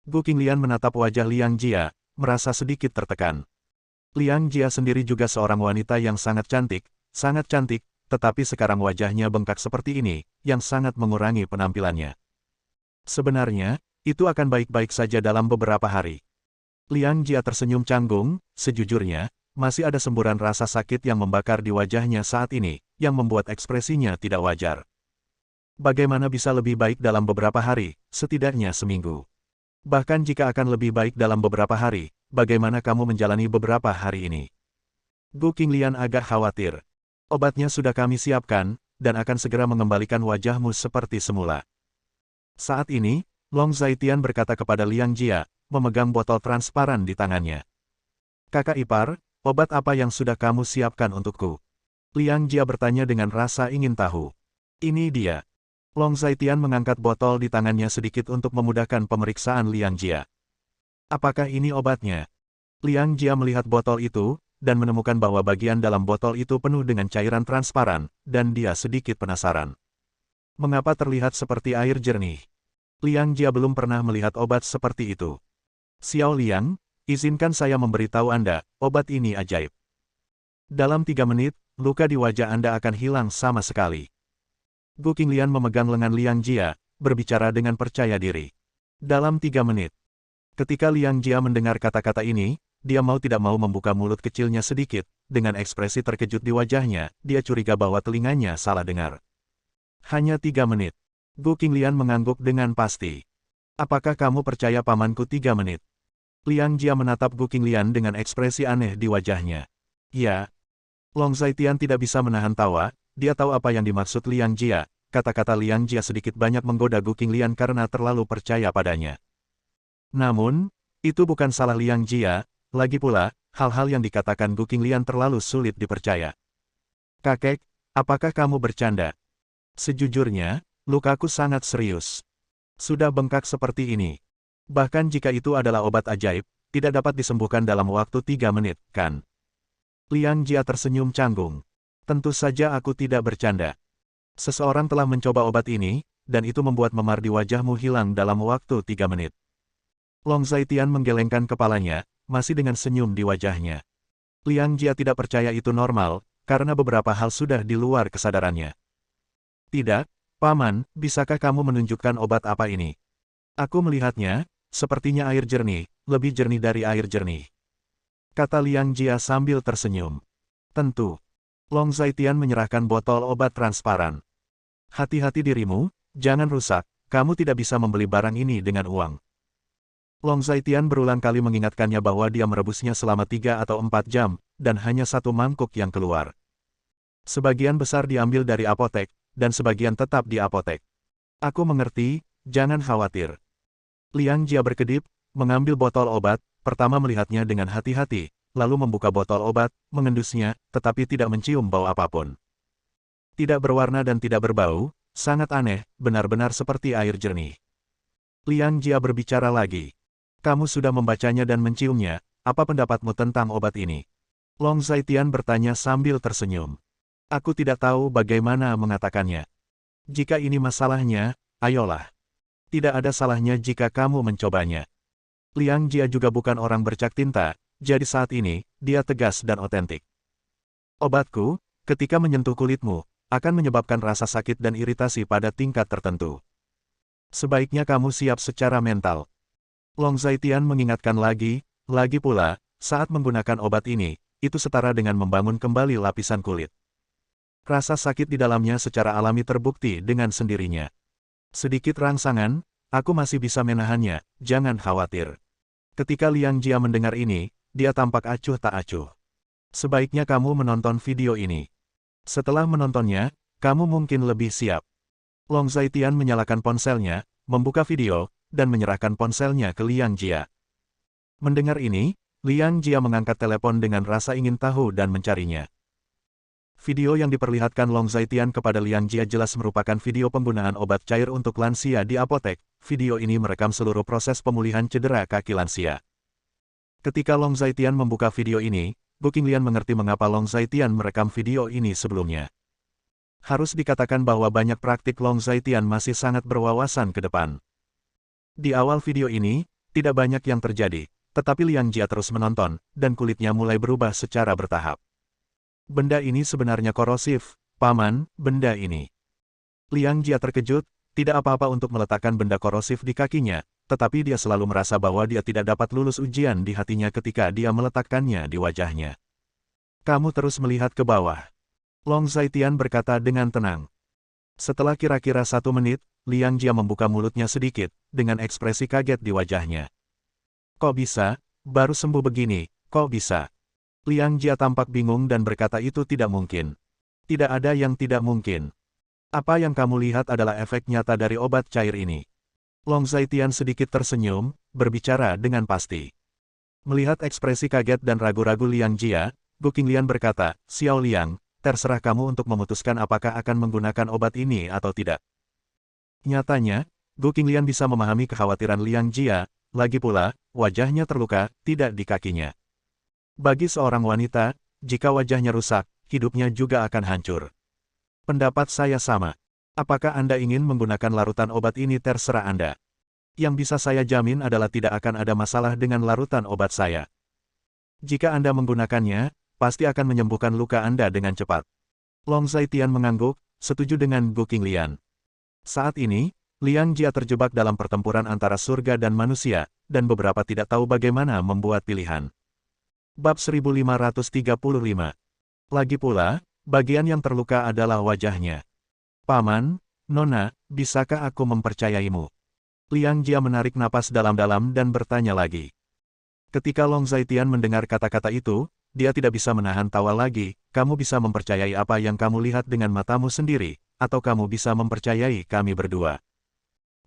Gu Qinglian menatap wajah Liang Jia, merasa sedikit tertekan. Liang Jia sendiri juga seorang wanita yang sangat cantik, tetapi sekarang wajahnya bengkak seperti ini, yang sangat mengurangi penampilannya. Sebenarnya, itu akan baik-baik saja dalam beberapa hari. Liang Jia tersenyum canggung, sejujurnya, masih ada semburan rasa sakit yang membakar di wajahnya saat ini, yang membuat ekspresinya tidak wajar. Bagaimana bisa lebih baik dalam beberapa hari, setidaknya seminggu. Bahkan jika akan lebih baik dalam beberapa hari, bagaimana kamu menjalani beberapa hari ini? Gu Qinglian agak khawatir. Obatnya sudah kami siapkan, dan akan segera mengembalikan wajahmu seperti semula. Saat ini, Long Zaitian berkata kepada Liang Jia, memegang botol transparan di tangannya. Kakak ipar, obat apa yang sudah kamu siapkan untukku? Liang Jia bertanya dengan rasa ingin tahu. Ini dia. Long Zaitian mengangkat botol di tangannya sedikit untuk memudahkan pemeriksaan Liang Jia. Apakah ini obatnya? Liang Jia melihat botol itu, dan menemukan bahwa bagian dalam botol itu penuh dengan cairan transparan, dan dia sedikit penasaran. Mengapa terlihat seperti air jernih? Liang Jia belum pernah melihat obat seperti itu. Xiao Liang, izinkan saya memberitahu Anda, obat ini ajaib. Dalam 3 menit, luka di wajah Anda akan hilang sama sekali. Gu Qinglian memegang lengan Liang Jia, berbicara dengan percaya diri. Dalam 3 menit. Ketika Liang Jia mendengar kata-kata ini, dia mau tidak mau membuka mulut kecilnya sedikit, dengan ekspresi terkejut di wajahnya, dia curiga bahwa telinganya salah dengar. Hanya 3 menit. Gu Qinglian mengangguk dengan pasti. Apakah kamu percaya pamanku 3 menit? Liang Jia menatap Gu Qinglian dengan ekspresi aneh di wajahnya. Ya. Long Zaitian tidak bisa menahan tawa, dia tahu apa yang dimaksud Liang Jia. Kata-kata Liang Jia sedikit banyak menggoda Gu Qinglian karena terlalu percaya padanya. Namun, itu bukan salah Liang Jia. Lagi pula, hal-hal yang dikatakan Gu Qinglian terlalu sulit dipercaya. Kakek, apakah kamu bercanda? Sejujurnya, lukaku sangat serius. Sudah bengkak seperti ini. Bahkan jika itu adalah obat ajaib, tidak dapat disembuhkan dalam waktu 3 menit, kan? Liang Jia tersenyum canggung. Tentu saja aku tidak bercanda. Seseorang telah mencoba obat ini, dan itu membuat memar di wajahmu hilang dalam waktu 3 menit. Long Zaitian menggelengkan kepalanya, masih dengan senyum di wajahnya. Liang Jia tidak percaya itu normal, karena beberapa hal sudah di luar kesadarannya. Tidak, Paman, bisakah kamu menunjukkan obat apa ini? Aku melihatnya, sepertinya air jernih, lebih jernih dari air jernih. Kata Liang Jia sambil tersenyum. Tentu. Long Zaitian menyerahkan botol obat transparan. Hati-hati dirimu, jangan rusak, kamu tidak bisa membeli barang ini dengan uang. Long Zaitian berulang kali mengingatkannya bahwa dia merebusnya selama 3 atau 4 jam, dan hanya 1 mangkuk yang keluar. Sebagian besar diambil dari apotek, dan sebagian tetap di apotek. Aku mengerti, jangan khawatir. Liang Jia berkedip, mengambil botol obat, pertama melihatnya dengan hati-hati, lalu membuka botol obat, mengendusnya, tetapi tidak mencium bau apapun. Tidak berwarna dan tidak berbau, sangat aneh, benar-benar seperti air jernih. Liang Jia berbicara lagi. Kamu sudah membacanya dan menciumnya, apa pendapatmu tentang obat ini? Long Zaitian bertanya sambil tersenyum. Aku tidak tahu bagaimana mengatakannya. Jika ini masalahnya, ayolah. Tidak ada salahnya jika kamu mencobanya. Liang Jia juga bukan orang bercak tinta, jadi saat ini, dia tegas dan otentik. Obatku, ketika menyentuh kulitmu, akan menyebabkan rasa sakit dan iritasi pada tingkat tertentu. Sebaiknya kamu siap secara mental. Long Zaitian mengingatkan lagi pula, saat menggunakan obat ini, itu setara dengan membangun kembali lapisan kulit. Rasa sakit di dalamnya secara alami terbukti dengan sendirinya. Sedikit rangsangan, aku masih bisa menahannya, jangan khawatir. Ketika Liang Jia mendengar ini, dia tampak acuh tak acuh. Sebaiknya kamu menonton video ini. Setelah menontonnya, kamu mungkin lebih siap. Long Zaitian menyalakan ponselnya, membuka video, dan menyerahkan ponselnya ke Liang Jia. Mendengar ini, Liang Jia mengangkat telepon dengan rasa ingin tahu dan mencarinya. Video yang diperlihatkan Long Zaitian kepada Liang Jia jelas merupakan video penggunaan obat cair untuk lansia di apotek. Video ini merekam seluruh proses pemulihan cedera kaki lansia. Ketika Long Zaitian membuka video ini, Gu Qinglian mengerti mengapa Long Zaitian merekam video ini sebelumnya. Harus dikatakan bahwa banyak praktik Long Zaitian masih sangat berwawasan ke depan. Di awal video ini, tidak banyak yang terjadi, tetapi Liang Jia terus menonton, dan kulitnya mulai berubah secara bertahap. Benda ini sebenarnya korosif, Paman, benda ini. Liang Jia terkejut, tidak apa-apa untuk meletakkan benda korosif di kakinya, tetapi dia selalu merasa bahwa dia tidak dapat lulus ujian di hatinya ketika dia meletakkannya di wajahnya. Kamu terus melihat ke bawah. Long Zaitian berkata dengan tenang. Setelah kira-kira 1 menit, Liang Jia membuka mulutnya sedikit, dengan ekspresi kaget di wajahnya. Kok bisa? Baru sembuh begini, kok bisa? Liang Jia tampak bingung dan berkata itu tidak mungkin. Tidak ada yang tidak mungkin. Apa yang kamu lihat adalah efek nyata dari obat cair ini. Long Zaitian sedikit tersenyum, berbicara dengan pasti. Melihat ekspresi kaget dan ragu-ragu Liang Jia, Gu Qinglian berkata, Xiao Liang, terserah kamu untuk memutuskan apakah akan menggunakan obat ini atau tidak. Nyatanya, Gu Qinglian bisa memahami kekhawatiran Liang Jia, lagi pula, wajahnya terluka, tidak di kakinya. Bagi seorang wanita, jika wajahnya rusak, hidupnya juga akan hancur. Pendapat saya sama. Apakah Anda ingin menggunakan larutan obat ini terserah Anda. Yang bisa saya jamin adalah tidak akan ada masalah dengan larutan obat saya. Jika Anda menggunakannya, pasti akan menyembuhkan luka Anda dengan cepat. Long Zaitian mengangguk, setuju dengan Gu Qinglian. Saat ini, Liang Jia terjebak dalam pertempuran antara surga dan manusia, dan beberapa tidak tahu bagaimana membuat pilihan. Bab 1535. Lagi pula, bagian yang terluka adalah wajahnya. Paman, Nona, bisakah aku mempercayaimu? Liang Jia menarik napas dalam-dalam dan bertanya lagi. Ketika Long Zaitian mendengar kata-kata itu, dia tidak bisa menahan tawa lagi. Kamu bisa mempercayai apa yang kamu lihat dengan matamu sendiri, atau kamu bisa mempercayai kami berdua.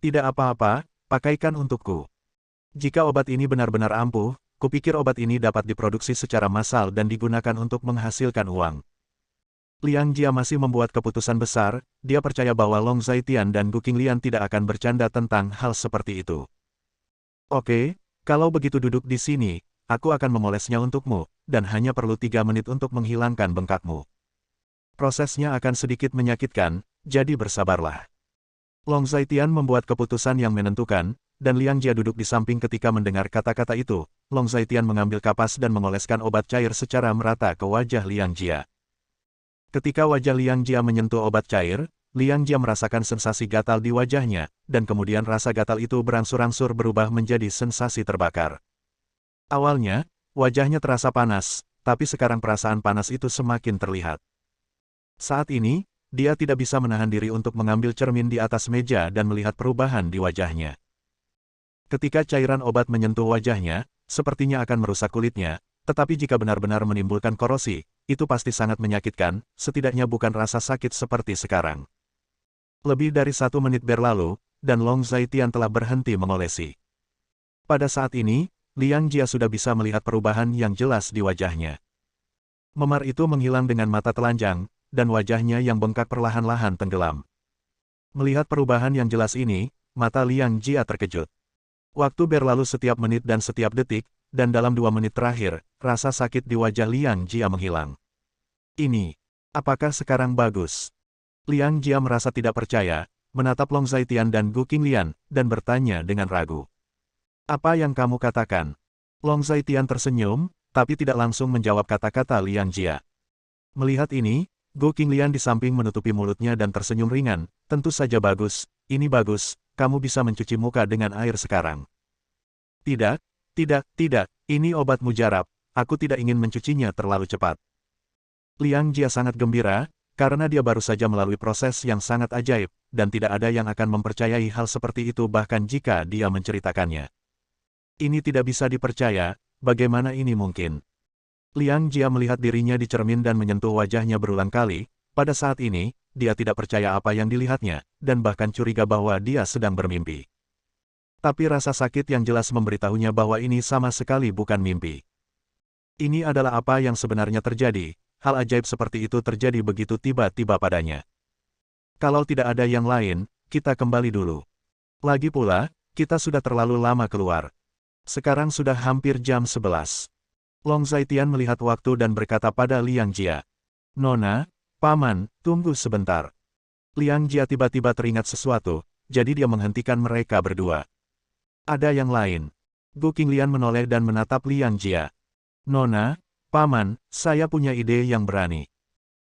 Tidak apa-apa, pakaikan untukku. Jika obat ini benar-benar ampuh, kupikir obat ini dapat diproduksi secara massal dan digunakan untuk menghasilkan uang. Liang Jia masih membuat keputusan besar, dia percaya bahwa Long Zaitian dan Gu Qinglian tidak akan bercanda tentang hal seperti itu. Oke, kalau begitu duduk di sini, aku akan memolesnya untukmu, dan hanya perlu 3 menit untuk menghilangkan bengkakmu. Prosesnya akan sedikit menyakitkan, jadi bersabarlah. Long Zaitian membuat keputusan yang menentukan, dan Liang Jia duduk di samping ketika mendengar kata-kata itu. Long Zaitian mengambil kapas dan mengoleskan obat cair secara merata ke wajah Liang Jia. Ketika wajah Liang Jia menyentuh obat cair, Liang Jia merasakan sensasi gatal di wajahnya, dan kemudian rasa gatal itu berangsur-angsur berubah menjadi sensasi terbakar. Awalnya, wajahnya terasa panas, tapi sekarang perasaan panas itu semakin terlihat. Saat ini, dia tidak bisa menahan diri untuk mengambil cermin di atas meja dan melihat perubahan di wajahnya. Ketika cairan obat menyentuh wajahnya, sepertinya akan merusak kulitnya, tetapi jika benar-benar menimbulkan korosi, itu pasti sangat menyakitkan, setidaknya bukan rasa sakit seperti sekarang. Lebih dari 1 menit berlalu, dan Long Zaitian telah berhenti mengolesi. Pada saat ini, Liang Jia sudah bisa melihat perubahan yang jelas di wajahnya. Memar itu menghilang dengan mata telanjang, dan wajahnya yang bengkak perlahan-lahan tenggelam. Melihat perubahan yang jelas ini, mata Liang Jia terkejut. Waktu berlalu setiap menit dan setiap detik, dan dalam 2 menit terakhir, rasa sakit di wajah Liang Jia menghilang. Ini, apakah sekarang bagus? Liang Jia merasa tidak percaya, menatap Long Zaitian dan Gu Qinglian, dan bertanya dengan ragu. Apa yang kamu katakan? Long Zaitian tersenyum, tapi tidak langsung menjawab kata-kata Liang Jia. Melihat ini, Gu Qinglian di samping menutupi mulutnya dan tersenyum ringan. Tentu saja bagus, ini bagus, kamu bisa mencuci muka dengan air sekarang. Tidak, tidak, ini obat mujarab, aku tidak ingin mencucinya terlalu cepat. Liang Jia sangat gembira, karena dia baru saja melalui proses yang sangat ajaib, dan tidak ada yang akan mempercayai hal seperti itu bahkan jika dia menceritakannya. Ini tidak bisa dipercaya, bagaimana ini mungkin? Liang Jia melihat dirinya di cermin dan menyentuh wajahnya berulang kali. Pada saat ini, dia tidak percaya apa yang dilihatnya, dan bahkan curiga bahwa dia sedang bermimpi. Tapi rasa sakit yang jelas memberitahunya bahwa ini sama sekali bukan mimpi. Ini adalah apa yang sebenarnya terjadi, hal ajaib seperti itu terjadi begitu tiba-tiba padanya. Kalau tidak ada yang lain, kita kembali dulu. Lagi pula, kita sudah terlalu lama keluar. Sekarang sudah hampir jam 11. Long Zaitian melihat waktu dan berkata pada Liang Jia. Nona, Paman, tunggu sebentar. Liang Jia tiba-tiba teringat sesuatu, jadi dia menghentikan mereka berdua. Ada yang lain. Gu Qinglian menoleh dan menatap Liang Jia. Nona, Paman, saya punya ide yang berani.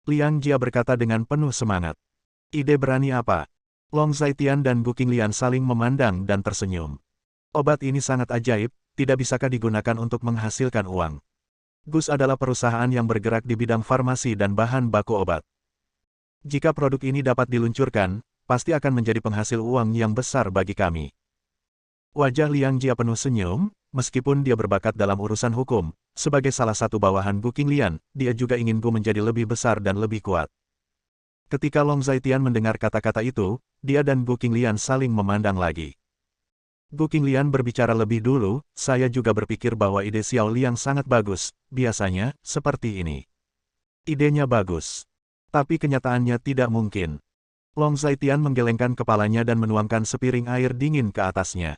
Liang Jia berkata dengan penuh semangat. Ide berani apa? Long Zaitian dan Gu Qinglian saling memandang dan tersenyum. Obat ini sangat ajaib, tidak bisakah digunakan untuk menghasilkan uang? Gus adalah perusahaan yang bergerak di bidang farmasi dan bahan baku obat. Jika produk ini dapat diluncurkan, pasti akan menjadi penghasil uang yang besar bagi kami. Wajah Liang Jia penuh senyum, meskipun dia berbakat dalam urusan hukum, sebagai salah satu bawahan Gu Qinglian, dia juga ingin Gu menjadi lebih besar dan lebih kuat. Ketika Long Zaitian mendengar kata-kata itu, dia dan Gu Qinglian saling memandang lagi. Gu Qinglian berbicara lebih dulu, saya juga berpikir bahwa ide Xiao Liang sangat bagus, biasanya, seperti ini. Idenya bagus. Tapi kenyataannya tidak mungkin. Long Zaitian menggelengkan kepalanya dan menuangkan sepiring air dingin ke atasnya.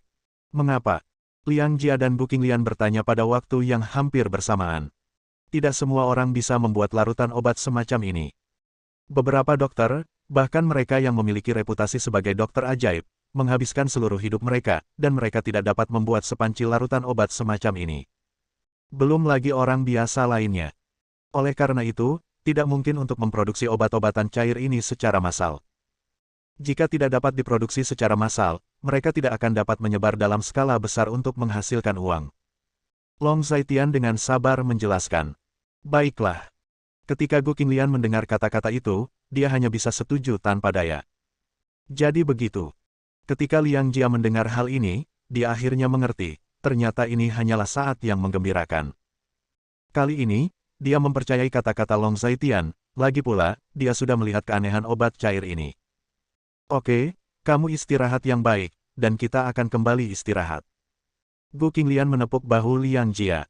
Mengapa? Liang Jia dan Gu Qinglian bertanya pada waktu yang hampir bersamaan. Tidak semua orang bisa membuat larutan obat semacam ini. Beberapa dokter, bahkan mereka yang memiliki reputasi sebagai dokter ajaib, menghabiskan seluruh hidup mereka, dan mereka tidak dapat membuat sepanci larutan obat semacam ini. Belum lagi orang biasa lainnya. Oleh karena itu, tidak mungkin untuk memproduksi obat-obatan cair ini secara massal. Jika tidak dapat diproduksi secara massal, mereka tidak akan dapat menyebar dalam skala besar untuk menghasilkan uang. Long Zaitian dengan sabar menjelaskan. Baiklah. Ketika Gu Qinglian mendengar kata-kata itu, dia hanya bisa setuju tanpa daya. Jadi begitu. Ketika Liang Jia mendengar hal ini, dia akhirnya mengerti, ternyata ini hanyalah saat yang menggembirakan. Kali ini, dia mempercayai kata-kata Long Zaitian, lagi pula, dia sudah melihat keanehan obat cair ini. Oke, kamu istirahat yang baik, dan kita akan kembali istirahat. Gu Qinglian menepuk bahu Liang Jia.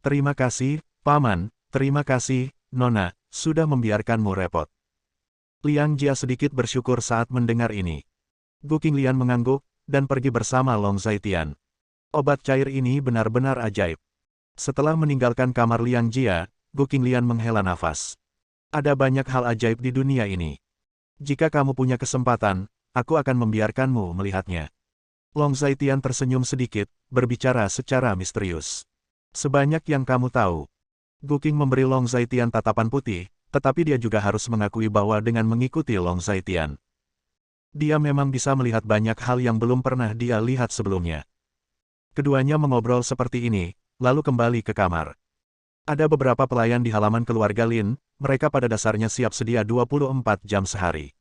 Terima kasih, Paman, terima kasih, Nona, sudah membiarkanmu repot. Liang Jia sedikit bersyukur saat mendengar ini. Gu Qinglian mengangguk, dan pergi bersama Long Zaitian. Obat cair ini benar-benar ajaib. Setelah meninggalkan kamar Liang Jia, Gu Qinglian menghela nafas. Ada banyak hal ajaib di dunia ini. Jika kamu punya kesempatan, aku akan membiarkanmu melihatnya. Long Zaitian tersenyum sedikit, berbicara secara misterius. Sebanyak yang kamu tahu. Gu Qing memberi Long Zaitian tatapan putih, tetapi dia juga harus mengakui bahwa dengan mengikuti Long Zaitian, dia memang bisa melihat banyak hal yang belum pernah dia lihat sebelumnya. Keduanya mengobrol seperti ini, lalu kembali ke kamar. Ada beberapa pelayan di halaman keluarga Lin, mereka pada dasarnya siap sedia 24 jam sehari.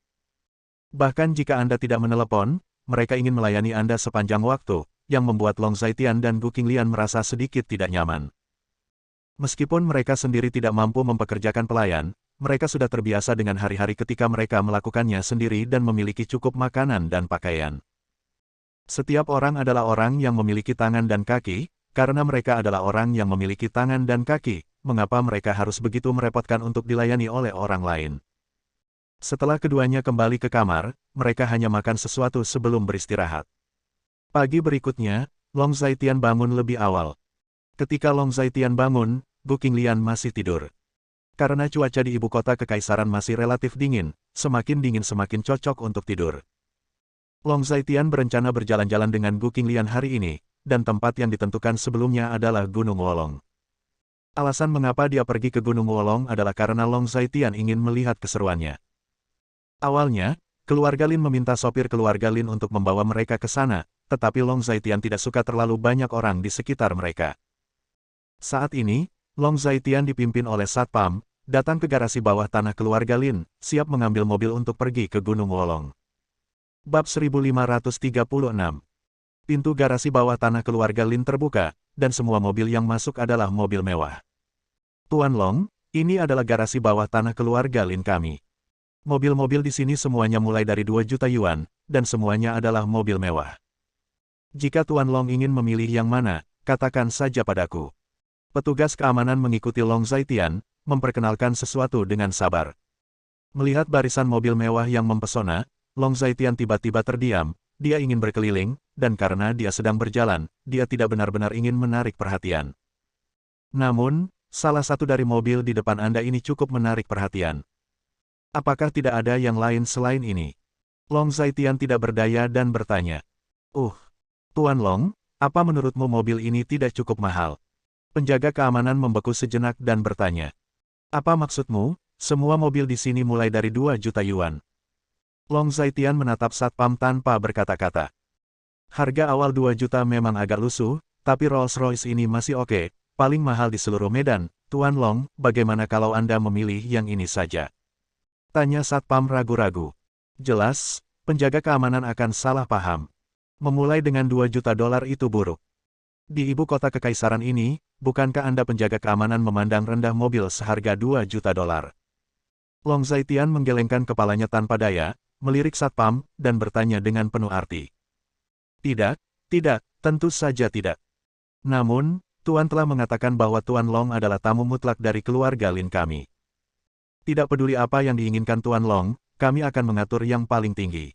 Bahkan jika Anda tidak menelepon, mereka ingin melayani Anda sepanjang waktu, yang membuat Long Zaitian dan Gu Qinglian merasa sedikit tidak nyaman. Meskipun mereka sendiri tidak mampu mempekerjakan pelayan, mereka sudah terbiasa dengan hari-hari ketika mereka melakukannya sendiri dan memiliki cukup makanan dan pakaian. Setiap orang adalah orang yang memiliki tangan dan kaki. Karena mereka adalah orang yang memiliki tangan dan kaki, mengapa mereka harus begitu merepotkan untuk dilayani oleh orang lain? Setelah keduanya kembali ke kamar, mereka hanya makan sesuatu sebelum beristirahat. Pagi berikutnya, Long Zaitian bangun lebih awal. Ketika Long Zaitian bangun, Gu Qinglian masih tidur. Karena cuaca di ibu kota kekaisaran masih relatif dingin, semakin dingin semakin cocok untuk tidur. Long Zaitian berencana berjalan-jalan dengan Gu Qinglian hari ini, dan tempat yang ditentukan sebelumnya adalah Gunung Wolong. Alasan mengapa dia pergi ke Gunung Wolong adalah karena Long Zaitian ingin melihat keseruannya. Awalnya, keluarga Lin meminta sopir keluarga Lin untuk membawa mereka ke sana, tetapi Long Zaitian tidak suka terlalu banyak orang di sekitar mereka. Saat ini, Long Zaitian dipimpin oleh Satpam, datang ke garasi bawah tanah keluarga Lin, siap mengambil mobil untuk pergi ke Gunung Wolong. Bab 1536. Pintu garasi bawah tanah keluarga Lin terbuka, dan semua mobil yang masuk adalah mobil mewah. Tuan Long, ini adalah garasi bawah tanah keluarga Lin kami. Mobil-mobil di sini semuanya mulai dari 2 juta yuan, dan semuanya adalah mobil mewah. Jika Tuan Long ingin memilih yang mana, katakan saja padaku. Petugas keamanan mengikuti Long Zaitian, memperkenalkan sesuatu dengan sabar. Melihat barisan mobil mewah yang mempesona, Long Zaitian tiba-tiba terdiam, dia ingin berkeliling, dan karena dia sedang berjalan, dia tidak benar-benar ingin menarik perhatian. Namun, salah satu dari mobil di depan Anda ini cukup menarik perhatian. Apakah tidak ada yang lain selain ini? Long Zaitian tidak berdaya dan bertanya. Tuan Long, apa menurutmu mobil ini tidak cukup mahal? Penjaga keamanan membeku sejenak dan bertanya. Apa maksudmu? Semua mobil di sini mulai dari 2 juta yuan. Long Zaitian menatap satpam tanpa berkata-kata. Harga awal 2 juta memang agak lusuh, tapi Rolls-Royce ini masih oke, paling mahal di seluruh Medan. Tuan Long, bagaimana kalau Anda memilih yang ini saja? Tanya satpam ragu-ragu. Jelas, penjaga keamanan akan salah paham. Memulai dengan 2 juta dolar itu buruk. Di ibu kota kekaisaran ini, bukankah Anda penjaga keamanan memandang rendah mobil seharga 2 juta dolar? Long Zaitian menggelengkan kepalanya tanpa daya, melirik satpam, dan bertanya dengan penuh arti. Tidak, tentu saja tidak. Namun, Tuan telah mengatakan bahwa Tuan Long adalah tamu mutlak dari keluarga Lin kami. Tidak peduli apa yang diinginkan Tuan Long, kami akan mengatur yang paling tinggi.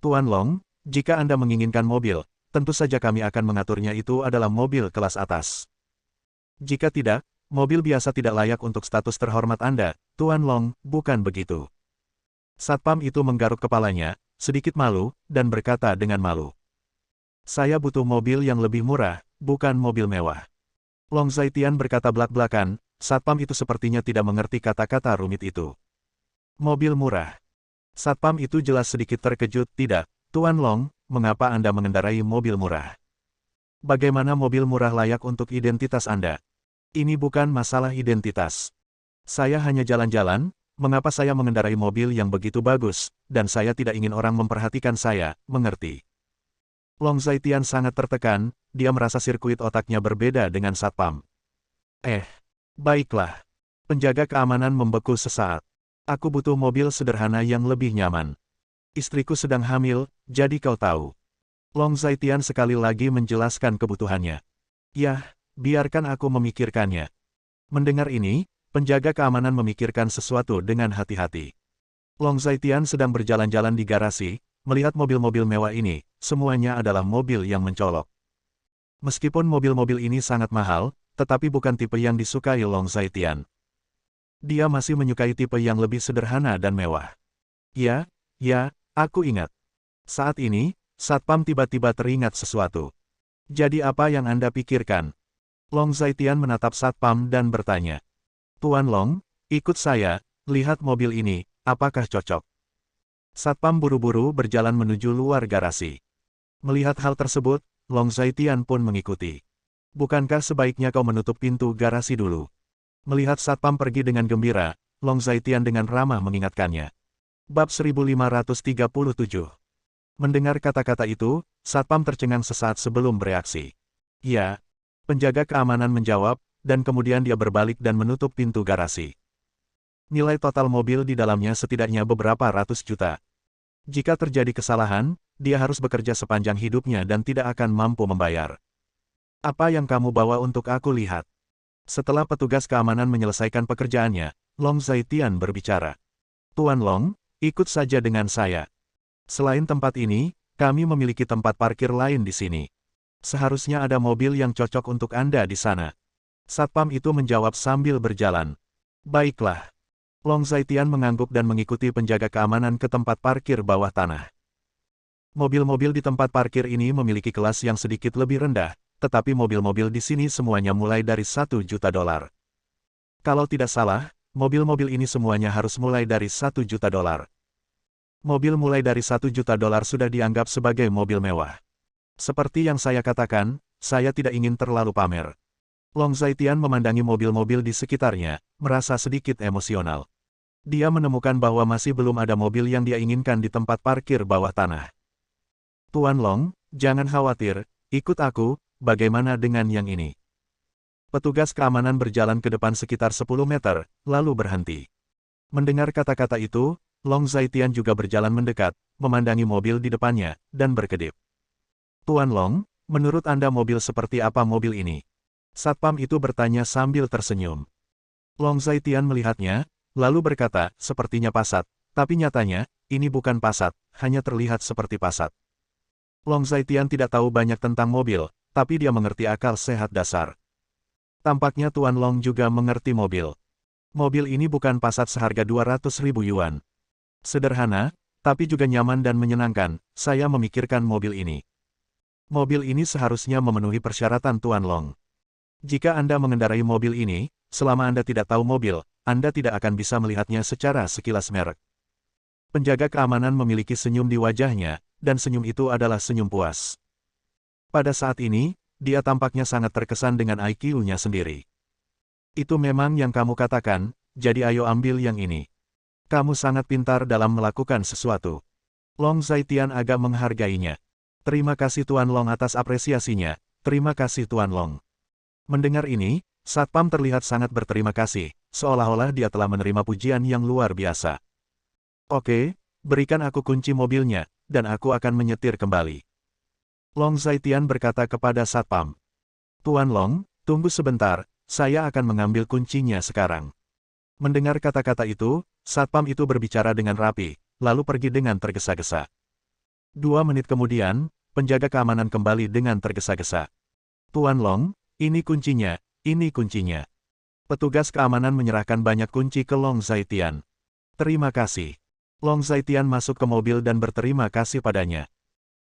Tuan Long, jika Anda menginginkan mobil, tentu saja kami akan mengaturnya itu adalah mobil kelas atas. Jika tidak, mobil biasa tidak layak untuk status terhormat Anda, Tuan Long, bukan begitu. Satpam itu menggaruk kepalanya, sedikit malu, dan berkata dengan malu. Saya butuh mobil yang lebih murah, bukan mobil mewah. Long Zaitian berkata belak-belakan, satpam itu sepertinya tidak mengerti kata-kata rumit itu. Mobil murah. Satpam itu jelas sedikit terkejut, tidak, Tuan Long, mengapa Anda mengendarai mobil murah? Bagaimana mobil murah layak untuk identitas Anda? Ini bukan masalah identitas. Saya hanya jalan-jalan, mengapa saya mengendarai mobil yang begitu bagus, dan saya tidak ingin orang memperhatikan saya, mengerti? Long Zaitian sangat tertekan, dia merasa sirkuit otaknya berbeda dengan satpam. Baiklah. Penjaga keamanan membeku sesaat. Aku butuh mobil sederhana yang lebih nyaman. Istriku sedang hamil, jadi kau tahu. Long Zaitian sekali lagi menjelaskan kebutuhannya. Yah, biarkan aku memikirkannya. Mendengar ini, penjaga keamanan memikirkan sesuatu dengan hati-hati. Long Zaitian sedang berjalan-jalan di garasi, melihat mobil-mobil mewah ini, semuanya adalah mobil yang mencolok. Meskipun mobil-mobil ini sangat mahal, tetapi bukan tipe yang disukai Long Zaitian. Dia masih menyukai tipe yang lebih sederhana dan mewah. Ya, aku ingat. Saat ini, satpam tiba-tiba teringat sesuatu. Jadi apa yang Anda pikirkan? Long Zaitian menatap satpam dan bertanya. Tuan Long, ikut saya, lihat mobil ini, apakah cocok? Satpam buru-buru berjalan menuju luar garasi. Melihat hal tersebut, Long Zaitian pun mengikuti. Bukankah sebaiknya kau menutup pintu garasi dulu? Melihat satpam pergi dengan gembira, Long Zaitian dengan ramah mengingatkannya. Bab 1537. Mendengar kata-kata itu, satpam tercengang sesaat sebelum bereaksi. Ya, penjaga keamanan menjawab, dan kemudian dia berbalik dan menutup pintu garasi. Nilai total mobil di dalamnya setidaknya beberapa ratus juta. Jika terjadi kesalahan, dia harus bekerja sepanjang hidupnya dan tidak akan mampu membayar. Apa yang kamu bawa untuk aku lihat? Setelah petugas keamanan menyelesaikan pekerjaannya, Long Zaitian berbicara. Tuan Long, ikut saja dengan saya. Selain tempat ini, kami memiliki tempat parkir lain di sini. Seharusnya ada mobil yang cocok untuk Anda di sana. Satpam itu menjawab sambil berjalan. Baiklah. Long Zaitian mengangguk dan mengikuti penjaga keamanan ke tempat parkir bawah tanah. Mobil-mobil di tempat parkir ini memiliki kelas yang sedikit lebih rendah, tetapi mobil-mobil di sini semuanya mulai dari 1 juta dolar. Kalau tidak salah, mobil-mobil ini semuanya harus mulai dari 1 juta dolar. Mobil mulai dari 1 juta dolar sudah dianggap sebagai mobil mewah. Seperti yang saya katakan, saya tidak ingin terlalu pamer. Long Zaitian memandangi mobil-mobil di sekitarnya, merasa sedikit emosional. Dia menemukan bahwa masih belum ada mobil yang dia inginkan di tempat parkir bawah tanah. Tuan Long, jangan khawatir, ikut aku, bagaimana dengan yang ini? Petugas keamanan berjalan ke depan sekitar 10 meter, lalu berhenti. Mendengar kata-kata itu, Long Zaitian juga berjalan mendekat, memandangi mobil di depannya, dan berkedip. Tuan Long, menurut Anda mobil seperti apa mobil ini? Satpam itu bertanya sambil tersenyum. Long Zaitian melihatnya, lalu berkata, sepertinya Passat, tapi nyatanya, ini bukan Passat, hanya terlihat seperti Passat. Long Zaitian tidak tahu banyak tentang mobil, tapi dia mengerti akal sehat dasar. Tampaknya Tuan Long juga mengerti mobil. Mobil ini bukan Passat seharga 200.000 yuan. Sederhana, tapi juga nyaman dan menyenangkan, saya memikirkan mobil ini. Mobil ini seharusnya memenuhi persyaratan Tuan Long. Jika Anda mengendarai mobil ini, selama Anda tidak tahu mobil, Anda tidak akan bisa melihatnya secara sekilas merek. Penjaga keamanan memiliki senyum di wajahnya, dan senyum itu adalah senyum puas. Pada saat ini, dia tampaknya sangat terkesan dengan IQ-nya sendiri. Itu memang yang kamu katakan, jadi ayo ambil yang ini. Kamu sangat pintar dalam melakukan sesuatu. Long Zaitian agak menghargainya. Terima kasih Tuan Long atas apresiasinya, terima kasih Tuan Long. Mendengar ini, Satpam terlihat sangat berterima kasih, seolah-olah dia telah menerima pujian yang luar biasa. Oke, berikan aku kunci mobilnya, dan aku akan menyetir kembali. Long Zaitian berkata kepada Satpam. Tuan Long, tunggu sebentar, saya akan mengambil kuncinya sekarang. Mendengar kata-kata itu, Satpam itu berbicara dengan rapi, lalu pergi dengan tergesa-gesa. 2 menit kemudian, penjaga keamanan kembali dengan tergesa-gesa. Tuan Long, ini kuncinya, ini kuncinya. Petugas keamanan menyerahkan banyak kunci ke Long Zaitian. Terima kasih. Long Zaitian masuk ke mobil dan berterima kasih padanya.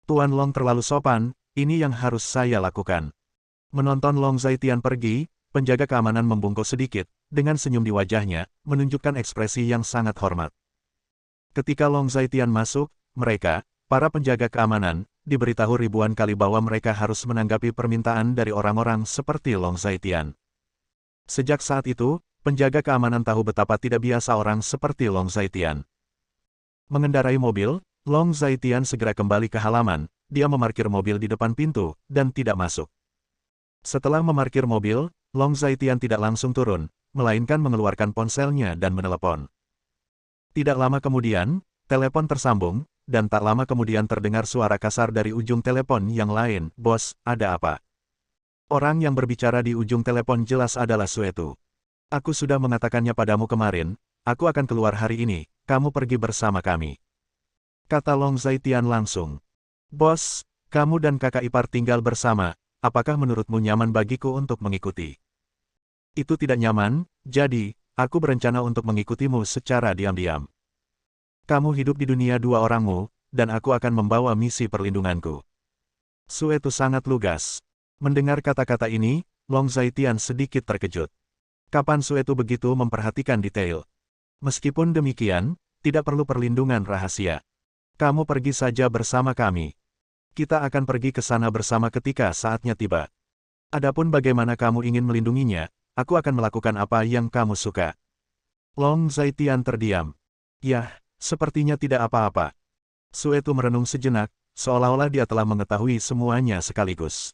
Tuan Long terlalu sopan, ini yang harus saya lakukan. Menonton Long Zaitian pergi, penjaga keamanan membungkuk sedikit, dengan senyum di wajahnya, menunjukkan ekspresi yang sangat hormat. Ketika Long Zaitian masuk, mereka, para penjaga keamanan, diberitahu ribuan kali bahwa mereka harus menanggapi permintaan dari orang-orang seperti Long Zaitian. Sejak saat itu, penjaga keamanan tahu betapa tidak biasa orang seperti Long Zaitian. Mengendarai mobil, Long Zaitian segera kembali ke halaman, dia memarkir mobil di depan pintu, dan tidak masuk. Setelah memarkir mobil, Long Zaitian tidak langsung turun, melainkan mengeluarkan ponselnya dan menelepon. Tidak lama kemudian, telepon tersambung, dan tak lama kemudian terdengar suara kasar dari ujung telepon yang lain, "Bos, ada apa?" Orang yang berbicara di ujung telepon jelas adalah Suetu. Aku sudah mengatakannya padamu kemarin, aku akan keluar hari ini, kamu pergi bersama kami. Kata Long Zaitian langsung. Bos, kamu dan kakak ipar tinggal bersama, apakah menurutmu nyaman bagiku untuk mengikuti? Itu tidak nyaman, jadi, aku berencana untuk mengikutimu secara diam-diam. Kamu hidup di dunia dua orangmu, dan aku akan membawa misi perlindunganku. Suetu sangat lugas. Mendengar kata-kata ini, Long Zaitian sedikit terkejut. Kapan Suetu begitu memperhatikan detail? Meskipun demikian, tidak perlu perlindungan rahasia. Kamu pergi saja bersama kami. Kita akan pergi ke sana bersama ketika saatnya tiba. Adapun bagaimana kamu ingin melindunginya, aku akan melakukan apa yang kamu suka. Long Zaitian terdiam. Yah, sepertinya tidak apa-apa. Suetu merenung sejenak, seolah-olah dia telah mengetahui semuanya sekaligus.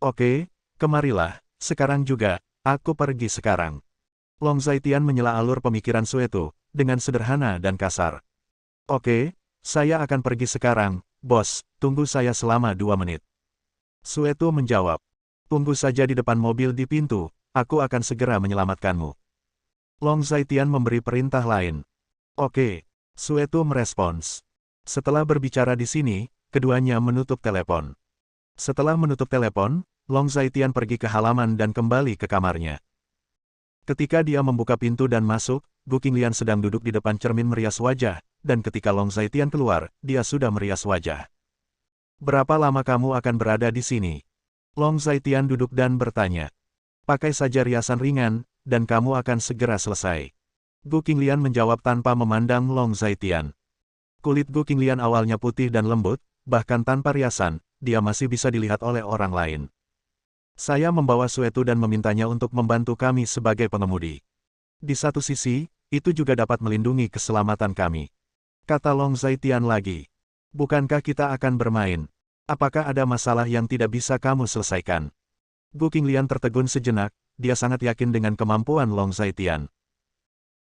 Oke, kemarilah, sekarang juga, aku pergi sekarang. Long Zaitian menyela alur pemikiran Suetu, dengan sederhana dan kasar. Oke, saya akan pergi sekarang, bos, tunggu saya selama 2 menit. Suetu menjawab. Tunggu saja di depan mobil di pintu, aku akan segera menyelamatkanmu. Long Zaitian memberi perintah lain. Oke. Suetu merespons. Setelah berbicara di sini, keduanya menutup telepon. Setelah menutup telepon, Long Zaitian pergi ke halaman dan kembali ke kamarnya. Ketika dia membuka pintu dan masuk, Gu Qinglian sedang duduk di depan cermin merias wajah, dan ketika Long Zaitian keluar, dia sudah merias wajah. Berapa lama kamu akan berada di sini? Long Zaitian duduk dan bertanya. Pakai saja riasan ringan, dan kamu akan segera selesai. Gu Qinglian menjawab tanpa memandang Long Zaitian. Kulit Gu Qinglian awalnya putih dan lembut, bahkan tanpa riasan, dia masih bisa dilihat oleh orang lain. Saya membawa Suetu dan memintanya untuk membantu kami sebagai pengemudi. Di satu sisi, itu juga dapat melindungi keselamatan kami. Kata Long Zaitian lagi. Bukankah kita akan bermain? Apakah ada masalah yang tidak bisa kamu selesaikan? Gu Qinglian tertegun sejenak, dia sangat yakin dengan kemampuan Long Zaitian.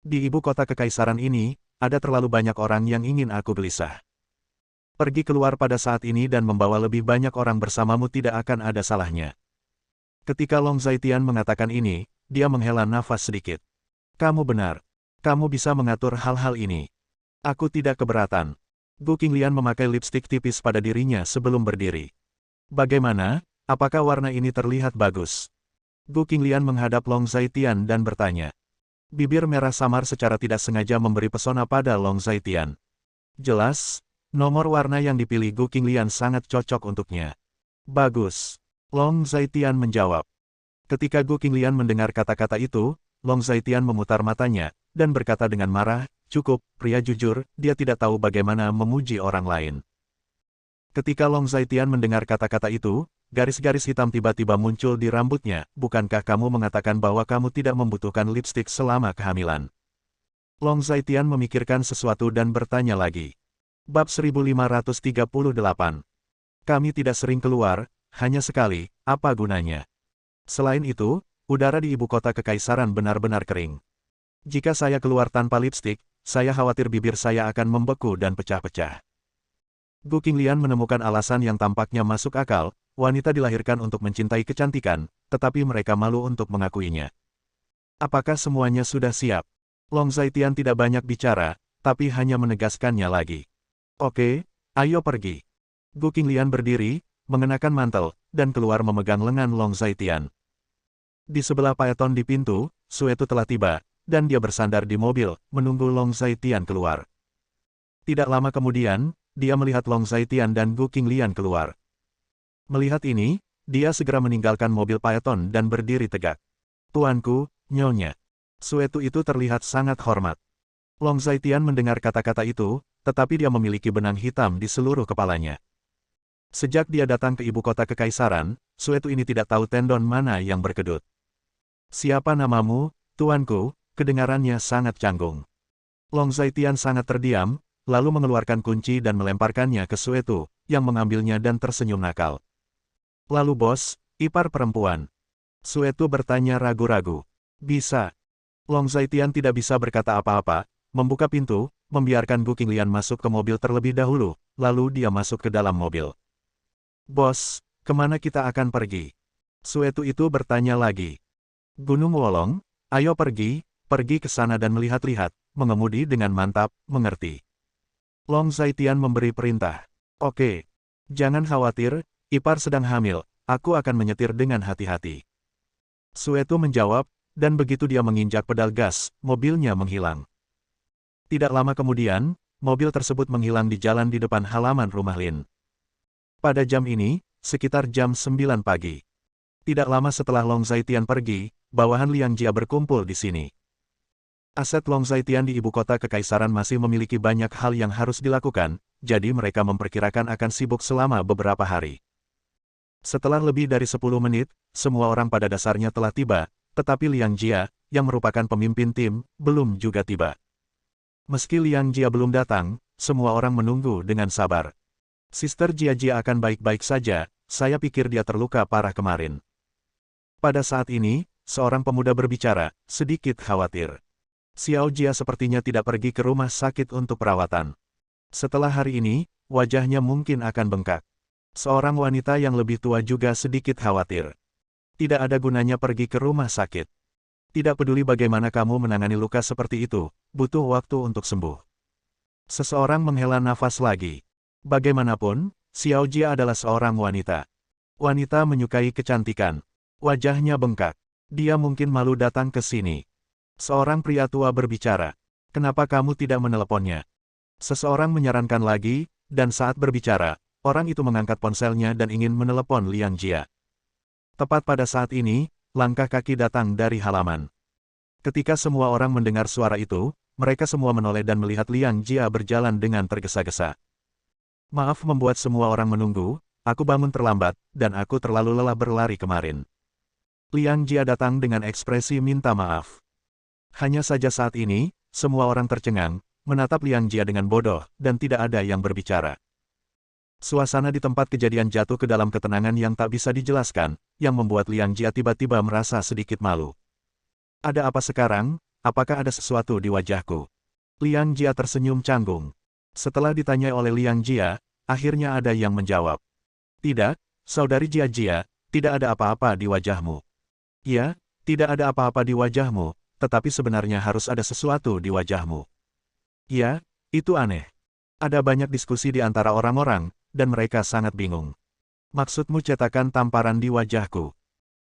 Di ibu kota kekaisaran ini, ada terlalu banyak orang yang ingin aku gelisah. Pergi keluar pada saat ini dan membawa lebih banyak orang bersamamu tidak akan ada salahnya. Ketika Long Zaitian mengatakan ini, dia menghela nafas sedikit. Kamu benar. Kamu bisa mengatur hal-hal ini. Aku tidak keberatan. Gu Qinglian memakai lipstik tipis pada dirinya sebelum berdiri. Bagaimana? Apakah warna ini terlihat bagus? Gu Qinglian menghadap Long Zhaitian dan bertanya. Bibir merah samar secara tidak sengaja memberi pesona pada Long Zhaitian. Jelas, nomor warna yang dipilih Gu Qinglian sangat cocok untuknya. Bagus. Long Zhaitian menjawab. Ketika Gu Qinglian mendengar kata-kata itu, Long Zhaitian memutar matanya, dan berkata dengan marah, cukup, pria jujur, dia tidak tahu bagaimana memuji orang lain. Ketika Long Zhaitian mendengar kata-kata itu, garis-garis hitam tiba-tiba muncul di rambutnya, bukankah kamu mengatakan bahwa kamu tidak membutuhkan lipstik selama kehamilan? Long Zhaitian memikirkan sesuatu dan bertanya lagi. Bab 1538. Kami tidak sering keluar, hanya sekali, apa gunanya? Selain itu, udara di ibu kota kekaisaran benar-benar kering. Jika saya keluar tanpa lipstik, saya khawatir bibir saya akan membeku dan pecah-pecah. Gu Qinglian menemukan alasan yang tampaknya masuk akal, wanita dilahirkan untuk mencintai kecantikan, tetapi mereka malu untuk mengakuinya. Apakah semuanya sudah siap? Long Zhaitian tidak banyak bicara, tapi hanya menegaskannya lagi. Oke, ayo pergi. Gu Qinglian berdiri, mengenakan mantel, dan keluar memegang lengan Long Zhaitian. Di sebelah Paeton di pintu, Suetu telah tiba, dan dia bersandar di mobil, menunggu Long Zhaitian keluar. Tidak lama kemudian, dia melihat Long Zhaitian dan Gu Qinglian keluar. Melihat ini, dia segera meninggalkan mobil Paeton dan berdiri tegak. Tuanku, Nyonya. Suetu itu terlihat sangat hormat. Long Zhaitian mendengar kata-kata itu, tetapi dia memiliki benang hitam di seluruh kepalanya. Sejak dia datang ke ibu kota kekaisaran, Suetu ini tidak tahu tendon mana yang berkedut. Siapa namamu, tuanku? Kedengarannya sangat canggung. Long Zhaitian sangat terdiam, lalu mengeluarkan kunci dan melemparkannya ke Suetu, yang mengambilnya dan tersenyum nakal. Lalu bos, ipar perempuan. Suetu bertanya ragu-ragu. Bisa. Long Zhaitian tidak bisa berkata apa-apa, membuka pintu, membiarkan Gu Qinglian masuk ke mobil terlebih dahulu, lalu dia masuk ke dalam mobil. Bos, kemana kita akan pergi? Suetu itu bertanya lagi. Gunung Wolong, ayo pergi ke sana dan melihat-lihat, mengemudi dengan mantap, mengerti. Long Zhaitian memberi perintah. Oke. Jangan khawatir, ipar sedang hamil, aku akan menyetir dengan hati-hati. Suetu menjawab, dan begitu dia menginjak pedal gas, mobilnya menghilang. Tidak lama kemudian, mobil tersebut menghilang di jalan di depan halaman rumah Lin. Pada jam ini, sekitar jam 9 pagi. Tidak lama setelah Long Zhaitian pergi, bawahan Liang Jia berkumpul di sini. Aset Long Zhaitian di ibu kota kekaisaran masih memiliki banyak hal yang harus dilakukan, jadi mereka memperkirakan akan sibuk selama beberapa hari. Setelah lebih dari 10 menit, semua orang pada dasarnya telah tiba, tetapi Liang Jia, yang merupakan pemimpin tim, belum juga tiba. Meski Liang Jia belum datang, semua orang menunggu dengan sabar. Sister Jia akan baik-baik saja, saya pikir dia terluka parah kemarin. Pada saat ini, seorang pemuda berbicara, sedikit khawatir. Xiao Jia sepertinya tidak pergi ke rumah sakit untuk perawatan. Setelah hari ini, wajahnya mungkin akan bengkak. Seorang wanita yang lebih tua juga sedikit khawatir. Tidak ada gunanya pergi ke rumah sakit. Tidak peduli bagaimana kamu menangani luka seperti itu, butuh waktu untuk sembuh. Seseorang menghela nafas lagi. Bagaimanapun, Xiao Jia adalah seorang wanita. Wanita menyukai kecantikan. Wajahnya bengkak. Dia mungkin malu datang ke sini. Seorang pria tua berbicara. Kenapa kamu tidak meneleponnya? Seseorang menyarankan lagi, dan saat berbicara, orang itu mengangkat ponselnya dan ingin menelepon Liang Jia. Tepat pada saat ini, langkah kaki datang dari halaman. Ketika semua orang mendengar suara itu, mereka semua menoleh dan melihat Liang Jia berjalan dengan tergesa-gesa. Maaf membuat semua orang menunggu, aku bangun terlambat, dan aku terlalu lelah berlari kemarin. Liang Jia datang dengan ekspresi minta maaf. Hanya saja saat ini, semua orang tercengang, menatap Liang Jia dengan bodoh, dan tidak ada yang berbicara. Suasana di tempat kejadian jatuh ke dalam ketenangan yang tak bisa dijelaskan, yang membuat Liang Jia tiba-tiba merasa sedikit malu. Ada apa sekarang? Apakah ada sesuatu di wajahku? Liang Jia tersenyum canggung. Setelah ditanya oleh Liang Jia, akhirnya ada yang menjawab. Tidak, saudari Jia, tidak ada apa-apa di wajahmu. Ya, tidak ada apa-apa di wajahmu, tetapi sebenarnya harus ada sesuatu di wajahmu. Ya, itu aneh. Ada banyak diskusi di antara orang-orang, dan mereka sangat bingung. Maksudmu cetakan tamparan di wajahku?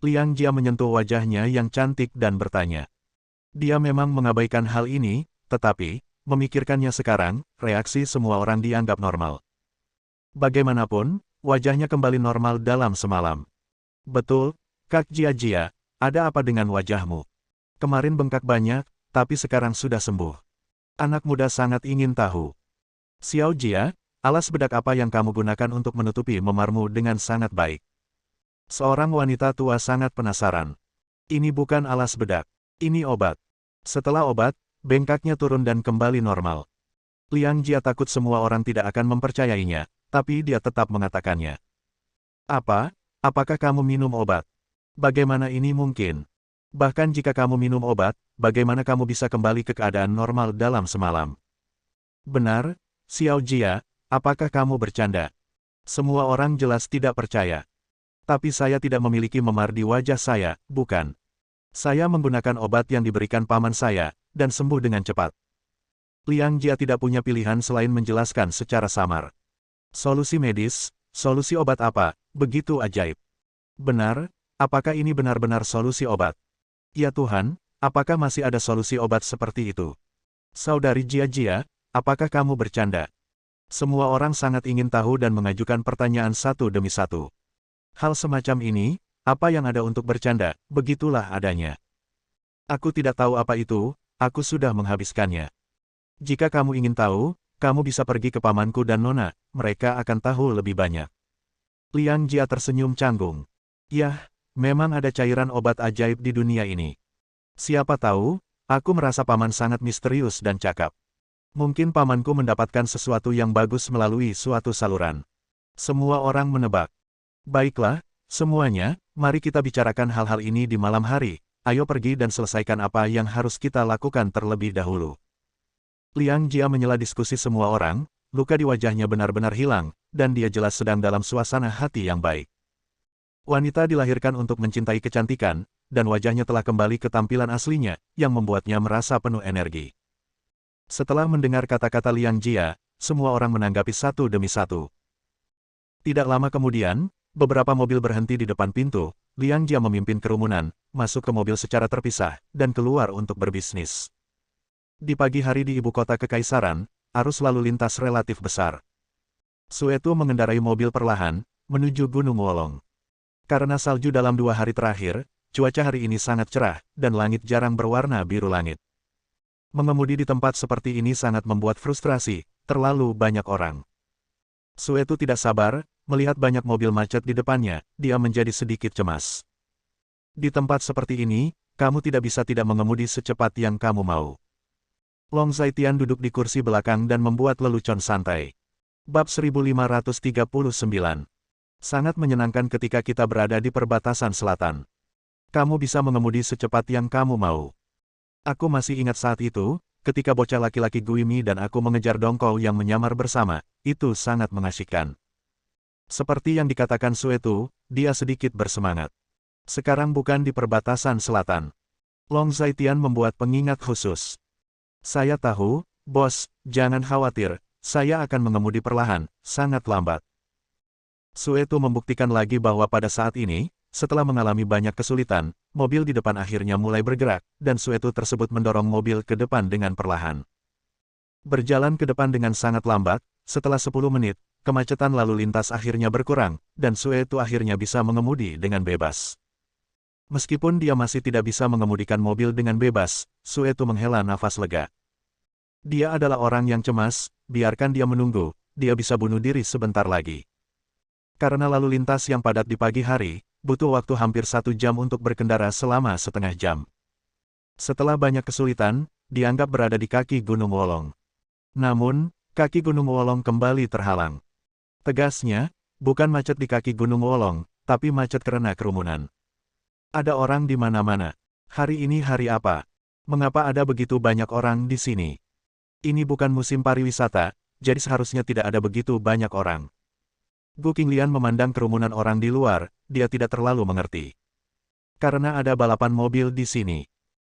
Liang Jia menyentuh wajahnya yang cantik dan bertanya. Dia memang mengabaikan hal ini, tetapi, memikirkannya sekarang, reaksi semua orang dianggap normal. Bagaimanapun, wajahnya kembali normal dalam semalam. Betul, Kak Jia, ada apa dengan wajahmu? Kemarin bengkak banyak, tapi sekarang sudah sembuh. Anak muda sangat ingin tahu. Xiao Jia, alas bedak apa yang kamu gunakan untuk menutupi memarmu dengan sangat baik? Seorang wanita tua sangat penasaran. Ini bukan alas bedak. Ini obat. Setelah obat, bengkaknya turun dan kembali normal. Liang Jia takut semua orang tidak akan mempercayainya, tapi dia tetap mengatakannya. Apa? Apakah kamu minum obat? Bagaimana ini mungkin? Bahkan jika kamu minum obat, bagaimana kamu bisa kembali ke keadaan normal dalam semalam? Benar, Xiao Jia, apakah kamu bercanda? Semua orang jelas tidak percaya. Tapi saya tidak memiliki memar di wajah saya, bukan? Saya menggunakan obat yang diberikan paman saya, dan sembuh dengan cepat. Liang Jia tidak punya pilihan selain menjelaskan secara samar. Solusi medis, solusi obat apa, begitu ajaib. Benar, apakah ini benar-benar solusi obat? Ya Tuhan, apakah masih ada solusi obat seperti itu? Saudari Jia, apakah kamu bercanda? Semua orang sangat ingin tahu dan mengajukan pertanyaan satu demi satu. Hal semacam ini, apa yang ada untuk bercanda, begitulah adanya. Aku tidak tahu apa itu, aku sudah menghabiskannya. Jika kamu ingin tahu, kamu bisa pergi ke pamanku dan nona, mereka akan tahu lebih banyak. Liang Jia tersenyum canggung. Yah, memang ada cairan obat ajaib di dunia ini. Siapa tahu, aku merasa paman sangat misterius dan cakap. Mungkin pamanku mendapatkan sesuatu yang bagus melalui suatu saluran. Semua orang menebak. Baiklah, semuanya, mari kita bicarakan hal-hal ini di malam hari. Ayo pergi dan selesaikan apa yang harus kita lakukan terlebih dahulu. Liang Jia menyela diskusi semua orang, luka di wajahnya benar-benar hilang, dan dia jelas sedang dalam suasana hati yang baik. Wanita dilahirkan untuk mencintai kecantikan, dan wajahnya telah kembali ke tampilan aslinya, yang membuatnya merasa penuh energi. Setelah mendengar kata-kata Liang Jia, semua orang menanggapi satu demi satu. Tidak lama kemudian, beberapa mobil berhenti di depan pintu. Liang Jia memimpin kerumunan, masuk ke mobil secara terpisah, dan keluar untuk berbisnis. Di pagi hari di ibu kota kekaisaran, arus lalu lintas relatif besar. Suetu mengendarai mobil perlahan, menuju Gunung Wolong. Karena salju dalam 2 hari terakhir, cuaca hari ini sangat cerah, dan langit jarang berwarna biru langit. Mengemudi di tempat seperti ini sangat membuat frustrasi, terlalu banyak orang. Suetu tidak sabar, melihat banyak mobil macet di depannya, dia menjadi sedikit cemas. Di tempat seperti ini, kamu tidak bisa tidak mengemudi secepat yang kamu mau. Long Zaitian duduk di kursi belakang dan membuat lelucon santai. Bab 1539. Sangat menyenangkan ketika kita berada di perbatasan selatan. Kamu bisa mengemudi secepat yang kamu mau. Aku masih ingat saat itu, ketika bocah laki-laki Guimi dan aku mengejar dongkol yang menyamar bersama, itu sangat mengasyikkan. Seperti yang dikatakan Suetu, dia sedikit bersemangat. Sekarang bukan di perbatasan selatan. Long Zaitian membuat pengingat khusus. Saya tahu, bos, jangan khawatir, saya akan mengemudi perlahan, sangat lambat. Suetu membuktikan lagi bahwa pada saat ini, setelah mengalami banyak kesulitan, mobil di depan akhirnya mulai bergerak, dan Suetu tersebut mendorong mobil ke depan dengan perlahan. Berjalan ke depan dengan sangat lambat, setelah 10 menit, kemacetan lalu lintas akhirnya berkurang, dan Suetu akhirnya bisa mengemudi dengan bebas. Meskipun dia masih tidak bisa mengemudikan mobil dengan bebas, Suetu menghela nafas lega. Dia adalah orang yang cemas, biarkan dia menunggu, dia bisa bunuh diri sebentar lagi. Karena lalu lintas yang padat di pagi hari, butuh waktu hampir 1 jam untuk berkendara selama setengah jam. Setelah banyak kesulitan, dianggap berada di kaki Gunung Wolong. Namun, kaki Gunung Wolong kembali terhalang. Tegasnya, bukan macet di kaki Gunung Wolong, tapi macet karena kerumunan. Ada orang di mana-mana. Hari ini hari apa? Mengapa ada begitu banyak orang di sini? Ini bukan musim pariwisata, jadi seharusnya tidak ada begitu banyak orang. Gu Qinglian memandang kerumunan orang di luar, dia tidak terlalu mengerti. Karena ada balapan mobil di sini.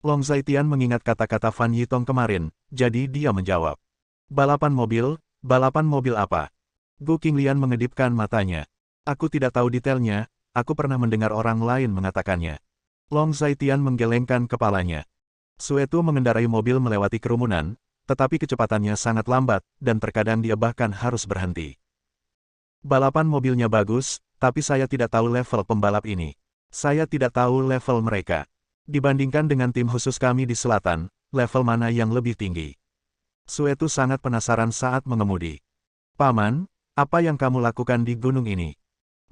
Long Zaitian mengingat kata-kata Fan Yitong kemarin, jadi dia menjawab. Balapan mobil apa? Gu Qinglian mengedipkan matanya. Aku tidak tahu detailnya, aku pernah mendengar orang lain mengatakannya. Long Zaitian menggelengkan kepalanya. Suetu mengendarai mobil melewati kerumunan, tetapi kecepatannya sangat lambat, dan terkadang dia bahkan harus berhenti. Balapan mobilnya bagus, tapi saya tidak tahu level pembalap ini. Saya tidak tahu level mereka. Dibandingkan dengan tim khusus kami di selatan, level mana yang lebih tinggi? Suetu sangat penasaran saat mengemudi. Paman, apa yang kamu lakukan di gunung ini?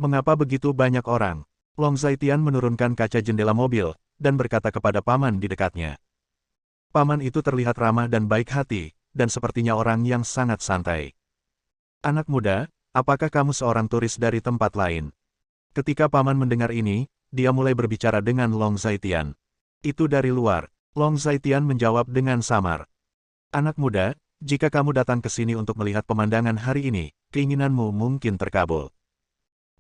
Mengapa begitu banyak orang? Long Zaitian menurunkan kaca jendela mobil, dan berkata kepada paman di dekatnya. Paman itu terlihat ramah dan baik hati, dan sepertinya orang yang sangat santai. Anak muda, apakah kamu seorang turis dari tempat lain? Ketika paman mendengar ini, dia mulai berbicara dengan Long Zaitian. Itu dari luar. Long Zaitian menjawab dengan samar. Anak muda, jika kamu datang ke sini untuk melihat pemandangan hari ini, keinginanmu mungkin terkabul.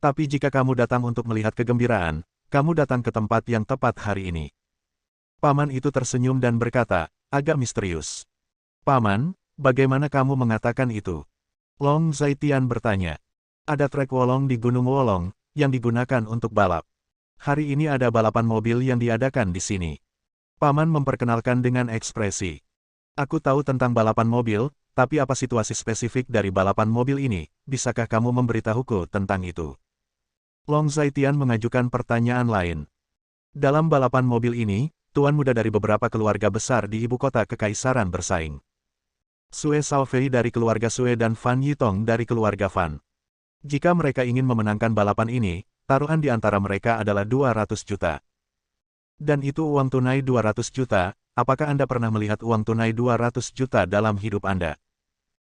Tapi jika kamu datang untuk melihat kegembiraan, kamu datang ke tempat yang tepat hari ini. Paman itu tersenyum dan berkata, agak misterius. Paman, bagaimana kamu mengatakan itu? Long Zaitian bertanya. Ada trek Wolong di Gunung Wolong, yang digunakan untuk balap. Hari ini ada balapan mobil yang diadakan di sini. Paman memperkenalkan dengan ekspresi. Aku tahu tentang balapan mobil, tapi apa situasi spesifik dari balapan mobil ini, bisakah kamu memberitahuku tentang itu? Long Zaitian mengajukan pertanyaan lain. Dalam balapan mobil ini, tuan muda dari beberapa keluarga besar di ibu kota kekaisaran bersaing. Sue Shaofei dari keluarga Sue dan Fan Yitong dari keluarga Fan. Jika mereka ingin memenangkan balapan ini, taruhan di antara mereka adalah 200 juta. Dan itu uang tunai 200 juta, apakah Anda pernah melihat uang tunai 200 juta dalam hidup Anda?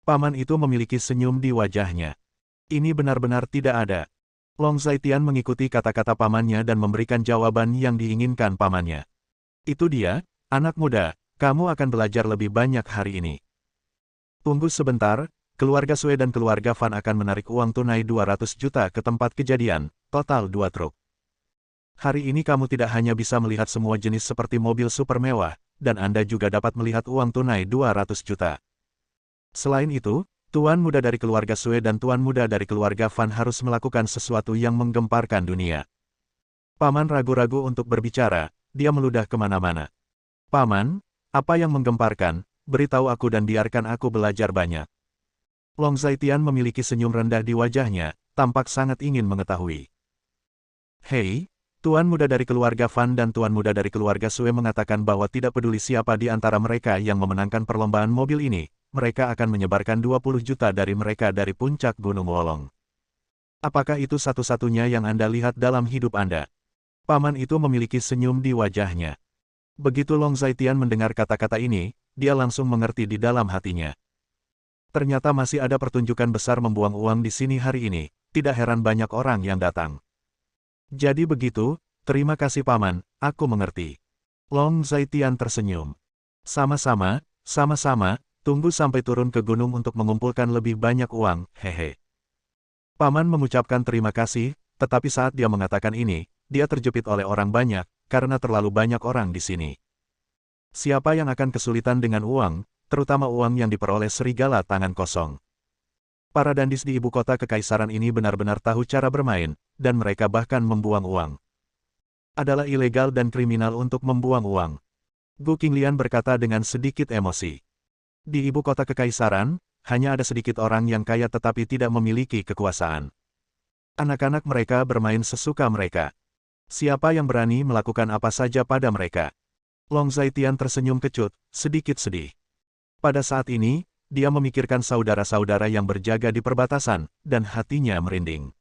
Paman itu memiliki senyum di wajahnya. Ini benar-benar tidak ada. Long Zaitian mengikuti kata-kata pamannya dan memberikan jawaban yang diinginkan pamannya. Itu dia, anak muda, kamu akan belajar lebih banyak hari ini. Tunggu sebentar, keluarga Sue dan keluarga Fan akan menarik uang tunai 200 juta ke tempat kejadian, total 2 truk. Hari ini kamu tidak hanya bisa melihat semua jenis seperti mobil super mewah, dan Anda juga dapat melihat uang tunai 200 juta. Selain itu, tuan muda dari keluarga Sue dan tuan muda dari keluarga Fan harus melakukan sesuatu yang menggemparkan dunia. Paman ragu-ragu untuk berbicara, dia meludah kemana-mana. Paman, apa yang menggemparkan, beritahu aku dan biarkan aku belajar banyak. Long Zaitian memiliki senyum rendah di wajahnya, tampak sangat ingin mengetahui. Hei, tuan muda dari keluarga Fan dan tuan muda dari keluarga Sue mengatakan bahwa tidak peduli siapa di antara mereka yang memenangkan perlombaan mobil ini, mereka akan menyebarkan 20 juta dari mereka dari puncak Gunung Wolong. Apakah itu satu-satunya yang Anda lihat dalam hidup Anda? Paman itu memiliki senyum di wajahnya. Begitu Long Zaitian mendengar kata-kata ini, dia langsung mengerti di dalam hatinya. Ternyata masih ada pertunjukan besar membuang uang di sini hari ini, tidak heran banyak orang yang datang. Jadi begitu, terima kasih paman, aku mengerti. Long Zaitian tersenyum. Sama-sama, tunggu sampai turun ke gunung untuk mengumpulkan lebih banyak uang, hehe. Paman mengucapkan terima kasih, tetapi saat dia mengatakan ini, dia terjepit oleh orang banyak, karena terlalu banyak orang di sini. Siapa yang akan kesulitan dengan uang, terutama uang yang diperoleh serigala tangan kosong? Para dandis di ibu kota kekaisaran ini benar-benar tahu cara bermain, dan mereka bahkan membuang uang. Adalah ilegal dan kriminal untuk membuang uang. Gu Qinglian berkata dengan sedikit emosi. Di ibu kota kekaisaran, hanya ada sedikit orang yang kaya tetapi tidak memiliki kekuasaan. Anak-anak mereka bermain sesuka mereka. Siapa yang berani melakukan apa saja pada mereka? Long Zaitian tersenyum kecut, sedikit sedih. Pada saat ini, dia memikirkan saudara-saudara yang berjaga di perbatasan, dan hatinya merinding.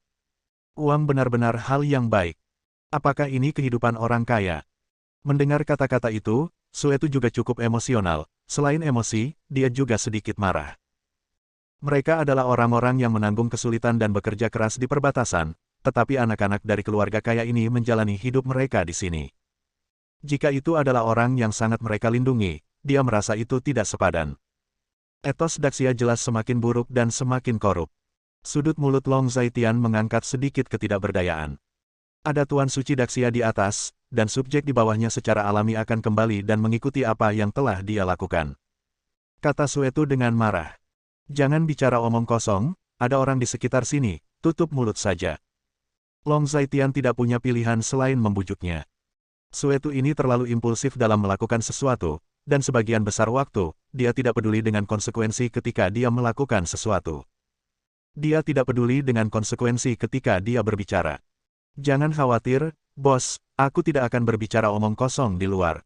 Uang benar-benar hal yang baik. Apakah ini kehidupan orang kaya? Mendengar kata-kata itu, Suetu juga cukup emosional. Selain emosi, dia juga sedikit marah. Mereka adalah orang-orang yang menanggung kesulitan dan bekerja keras di perbatasan, tetapi anak-anak dari keluarga kaya ini menjalani hidup mereka di sini. Jika itu adalah orang yang sangat mereka lindungi, dia merasa itu tidak sepadan. Etos Daxia jelas semakin buruk dan semakin korup. Sudut mulut Long Zaitian mengangkat sedikit ketidakberdayaan. Ada Tuan Suci Daxia di atas, dan subjek di bawahnya secara alami akan kembali dan mengikuti apa yang telah dia lakukan. Kata Suetu dengan marah. Jangan bicara omong kosong, ada orang di sekitar sini, tutup mulut saja. Long Zaitian tidak punya pilihan selain membujuknya. Suetu ini terlalu impulsif dalam melakukan sesuatu, dan sebagian besar waktu, dia tidak peduli dengan konsekuensi ketika dia melakukan sesuatu. Dia tidak peduli dengan konsekuensi ketika dia berbicara. Jangan khawatir, bos, aku tidak akan berbicara omong kosong di luar.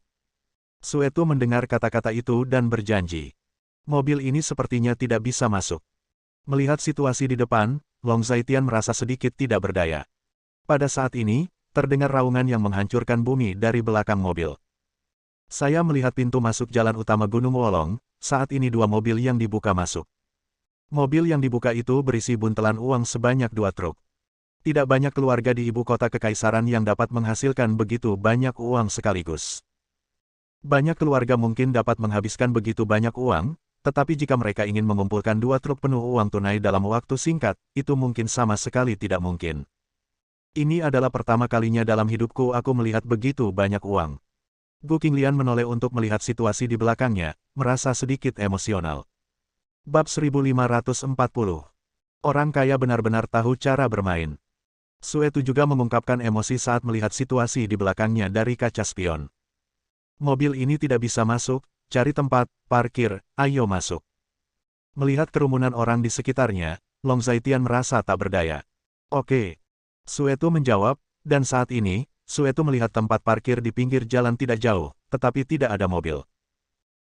Suetu mendengar kata-kata itu dan berjanji. Mobil ini sepertinya tidak bisa masuk. Melihat situasi di depan, Long Zaitian merasa sedikit tidak berdaya. Pada saat ini, terdengar raungan yang menghancurkan bumi dari belakang mobil. Saya melihat pintu masuk jalan utama Gunung Wolong, saat ini dua mobil yang dibuka masuk. Mobil yang dibuka itu berisi buntelan uang sebanyak 2 truk. Tidak banyak keluarga di ibu kota kekaisaran yang dapat menghasilkan begitu banyak uang sekaligus. Banyak keluarga mungkin dapat menghabiskan begitu banyak uang, tetapi jika mereka ingin mengumpulkan 2 truk penuh uang tunai dalam waktu singkat, itu mungkin sama sekali tidak mungkin. Ini adalah pertama kalinya dalam hidupku aku melihat begitu banyak uang. Gu Qinglian menoleh untuk melihat situasi di belakangnya, merasa sedikit emosional. Bab 1540. Orang kaya benar-benar tahu cara bermain. Suetu juga mengungkapkan emosi saat melihat situasi di belakangnya dari kaca spion. Mobil ini tidak bisa masuk, cari tempat, parkir, ayo masuk. Melihat kerumunan orang di sekitarnya, Long Zaitian merasa tak berdaya. Oke. Suetu menjawab, dan saat ini, Suetu melihat tempat parkir di pinggir jalan tidak jauh, tetapi tidak ada mobil.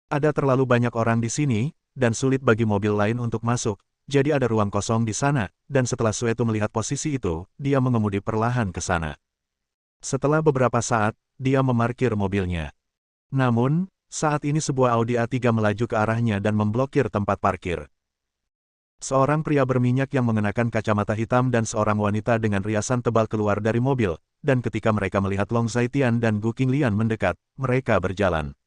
Ada terlalu banyak orang di sini, dan sulit bagi mobil lain untuk masuk, jadi ada ruang kosong di sana, dan setelah Suetu melihat posisi itu, dia mengemudi perlahan ke sana. Setelah beberapa saat, dia memarkir mobilnya. Namun, saat ini sebuah Audi A3 melaju ke arahnya dan memblokir tempat parkir. Seorang pria berminyak yang mengenakan kacamata hitam dan seorang wanita dengan riasan tebal keluar dari mobil, dan ketika mereka melihat Long Zaitian dan Gu Qinglian mendekat, mereka berjalan.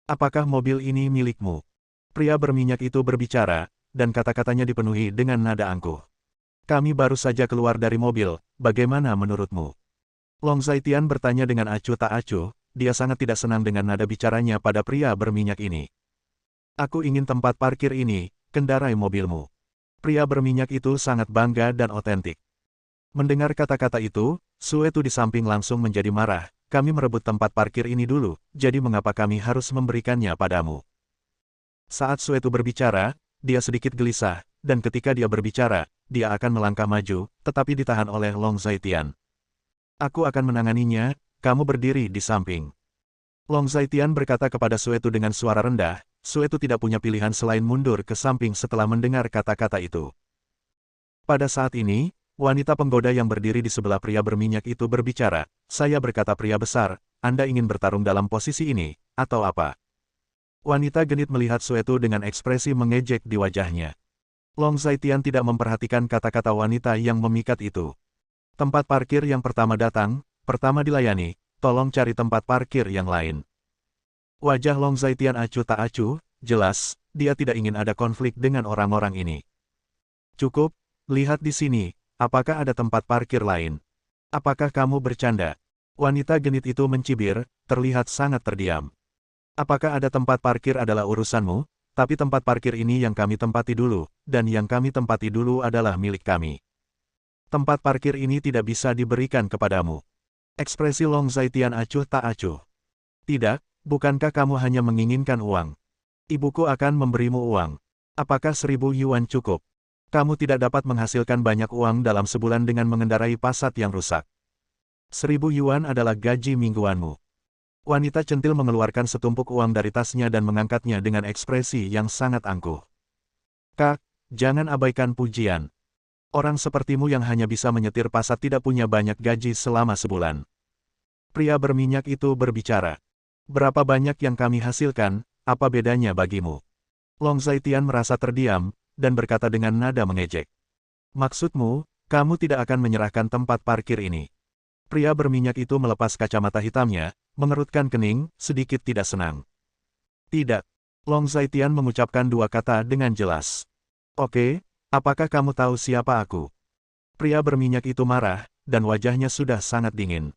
Apakah mobil ini milikmu? Pria berminyak itu berbicara, dan kata-katanya dipenuhi dengan nada angkuh. Kami baru saja keluar dari mobil, bagaimana menurutmu? Long Zaitian bertanya dengan acuh tak acuh, dia sangat tidak senang dengan nada bicaranya pada pria berminyak ini. Aku ingin tempat parkir ini, kendarai mobilmu. Pria berminyak itu sangat bangga dan otentik. Mendengar kata-kata itu, Suetu di samping langsung menjadi marah, kami merebut tempat parkir ini dulu, jadi mengapa kami harus memberikannya padamu? Saat Suetu berbicara, dia sedikit gelisah, dan ketika dia berbicara, dia akan melangkah maju, tetapi ditahan oleh Long Zaitian. Aku akan menanganinya, kamu berdiri di samping. Long Zaitian berkata kepada Suetu dengan suara rendah, Suetu tidak punya pilihan selain mundur ke samping setelah mendengar kata-kata itu. Pada saat ini, wanita penggoda yang berdiri di sebelah pria berminyak itu berbicara, saya berkata pria besar, Anda ingin bertarung dalam posisi ini, atau apa? Wanita genit melihat Suetu dengan ekspresi mengejek di wajahnya. Long Zaitian tidak memperhatikan kata-kata wanita yang memikat itu. Tempat parkir yang pertama datang, pertama dilayani, tolong cari tempat parkir yang lain. Wajah Long Zaitian acuh tak acuh, jelas, dia tidak ingin ada konflik dengan orang-orang ini. Cukup, lihat di sini, apakah ada tempat parkir lain? Apakah kamu bercanda? Wanita genit itu mencibir, terlihat sangat terdiam. Apakah ada tempat parkir adalah urusanmu, tapi tempat parkir ini yang kami tempati dulu, dan yang kami tempati dulu adalah milik kami. Tempat parkir ini tidak bisa diberikan kepadamu. Ekspresi Long Zaitian acuh tak acuh. Tidak, bukankah kamu hanya menginginkan uang? Ibuku akan memberimu uang. Apakah 1000 yuan cukup? Kamu tidak dapat menghasilkan banyak uang dalam sebulan dengan mengendarai Passat yang rusak. 1000 yuan adalah gaji mingguanmu. Wanita centil mengeluarkan setumpuk uang dari tasnya dan mengangkatnya dengan ekspresi yang sangat angkuh. Kak, jangan abaikan pujian. Orang sepertimu yang hanya bisa menyetir Passat tidak punya banyak gaji selama sebulan. Pria berminyak itu berbicara. Berapa banyak yang kami hasilkan, apa bedanya bagimu? Long Zaitian merasa terdiam, dan berkata dengan nada mengejek. Maksudmu, kamu tidak akan menyerahkan tempat parkir ini? Pria berminyak itu melepas kacamata hitamnya, mengerutkan kening, sedikit tidak senang. Tidak. Long Zaitian mengucapkan dua kata dengan jelas. Oke, apakah kamu tahu siapa aku? Pria berminyak itu marah, dan wajahnya sudah sangat dingin.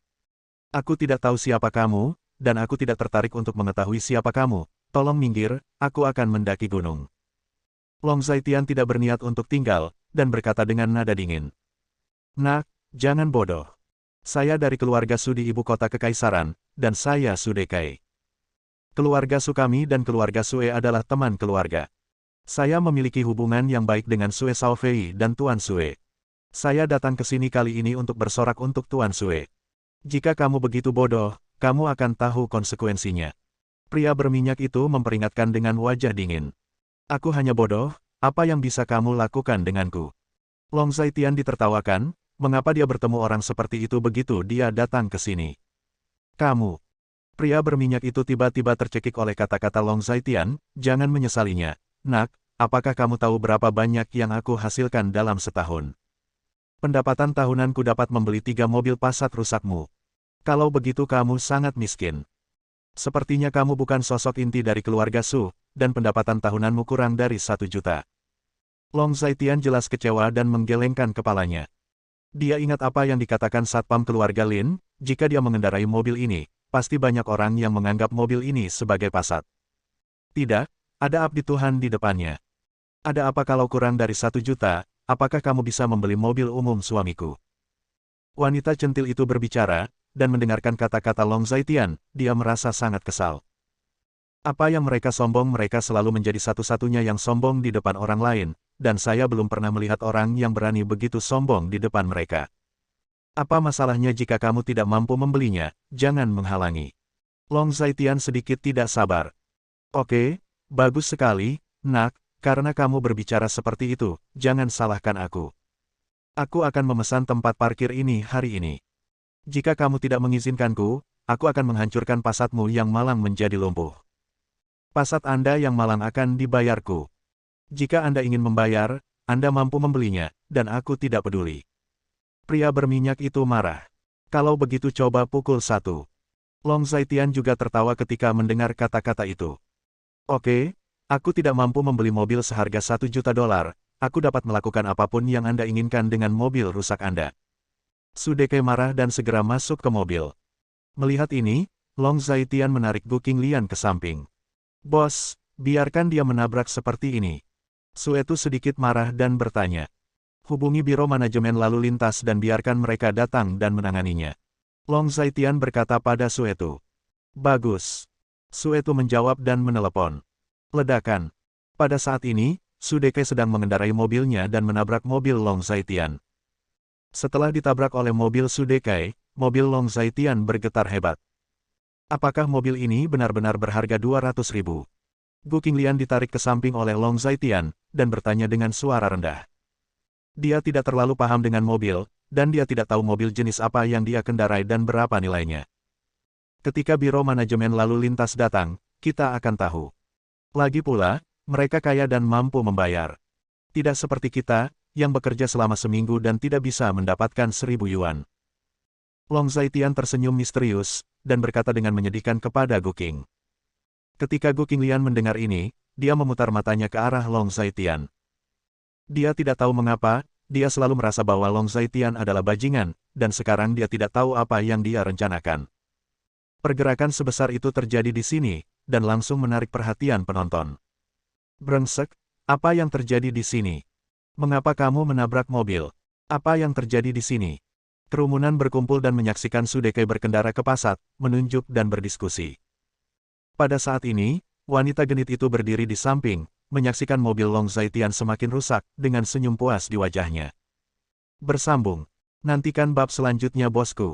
Aku tidak tahu siapa kamu, dan aku tidak tertarik untuk mengetahui siapa kamu. Tolong minggir, aku akan mendaki gunung. Long Zaitian tidak berniat untuk tinggal, dan berkata dengan nada dingin. Nak, jangan bodoh. Saya dari keluarga Su di ibu kota kekaisaran, dan saya Su Dekai. Keluarga Su kami dan keluarga Sue adalah teman keluarga. Saya memiliki hubungan yang baik dengan Sue Shaofei dan Tuan Sue. Saya datang ke sini kali ini untuk bersorak untuk Tuan Sue. Jika kamu begitu bodoh, kamu akan tahu konsekuensinya. Pria berminyak itu memperingatkan dengan wajah dingin. Aku hanya bodoh, apa yang bisa kamu lakukan denganku? Long Zaitian ditertawakan, mengapa dia bertemu orang seperti itu begitu dia datang ke sini? Kamu. Pria berminyak itu tiba-tiba tercekik oleh kata-kata Long Zaitian, jangan menyesalinya. Nak, apakah kamu tahu berapa banyak yang aku hasilkan dalam setahun? Pendapatan tahunanku dapat membeli 3 mobil Passat rusakmu. Kalau begitu kamu sangat miskin. Sepertinya kamu bukan sosok inti dari keluarga Su, dan pendapatan tahunanmu kurang dari 1 juta. Long Zaitian jelas kecewa dan menggelengkan kepalanya. Dia ingat apa yang dikatakan satpam keluarga Lin, jika dia mengendarai mobil ini, pasti banyak orang yang menganggap mobil ini sebagai Passat. Tidak, ada abdi Tuhan di depannya. Ada apa kalau kurang dari 1 juta, apakah kamu bisa membeli mobil umum suamiku? Wanita centil itu berbicara, dan mendengarkan kata-kata Long Zaitian, dia merasa sangat kesal. Apa yang mereka sombong mereka selalu menjadi satu-satunya yang sombong di depan orang lain, dan saya belum pernah melihat orang yang berani begitu sombong di depan mereka. Apa masalahnya jika kamu tidak mampu membelinya, jangan menghalangi. Long Zaitian sedikit tidak sabar. Oke, bagus sekali, nak, karena kamu berbicara seperti itu, jangan salahkan aku. Aku akan memesan tempat parkir ini hari ini. Jika kamu tidak mengizinkanku, aku akan menghancurkan Passatmu yang malang menjadi lumpuh. Passat Anda yang malang akan dibayarku. Jika Anda ingin membayar, Anda mampu membelinya, dan aku tidak peduli. Pria berminyak itu marah. Kalau begitu coba pukul 1. Long Zaitian juga tertawa ketika mendengar kata-kata itu. Oke, aku tidak mampu membeli mobil seharga $1 juta, aku dapat melakukan apapun yang Anda inginkan dengan mobil rusak Anda. Su Dekai marah dan segera masuk ke mobil. Melihat ini, Long Zaitian menarik Gu Qinglian ke samping. Bos, biarkan dia menabrak seperti ini. Su itu sedikit marah dan bertanya. Hubungi Biro Manajemen Lalu Lintas dan biarkan mereka datang dan menanganinya. Long Zaitian berkata pada Su itu. Bagus. Su itu menjawab dan menelepon. Ledakan. Pada saat ini, Su Dekai sedang mengendarai mobilnya dan menabrak mobil Long Zaitian. Setelah ditabrak oleh mobil Su Dekai, mobil Long Zaitian bergetar hebat. Apakah mobil ini benar-benar berharga 200.000? Gu Qinglian ditarik ke samping oleh Long Zaitian, dan bertanya dengan suara rendah. Dia tidak terlalu paham dengan mobil, dan dia tidak tahu mobil jenis apa yang dia kendarai dan berapa nilainya. Ketika Biro Manajemen Lalu Lintas datang, kita akan tahu. Lagi pula, mereka kaya dan mampu membayar. Tidak seperti kita, yang bekerja selama seminggu dan tidak bisa mendapatkan 1.000 yuan. Long Zaitian tersenyum misterius, dan berkata dengan menyedihkan kepada Gu Qing. Ketika Gu Qinglian mendengar ini, dia memutar matanya ke arah Long Zaitian. Dia tidak tahu mengapa, dia selalu merasa bahwa Long Zaitian adalah bajingan, dan sekarang dia tidak tahu apa yang dia rencanakan. Pergerakan sebesar itu terjadi di sini, dan langsung menarik perhatian penonton. Brengsek, apa yang terjadi di sini? Mengapa kamu menabrak mobil? Apa yang terjadi di sini? Kerumunan berkumpul dan menyaksikan Su Dekai berkendara ke Passat, menunjuk dan berdiskusi. Pada saat ini, wanita genit itu berdiri di samping, menyaksikan mobil Long Zaitian semakin rusak, dengan senyum puas di wajahnya. Bersambung. Nantikan bab selanjutnya bosku.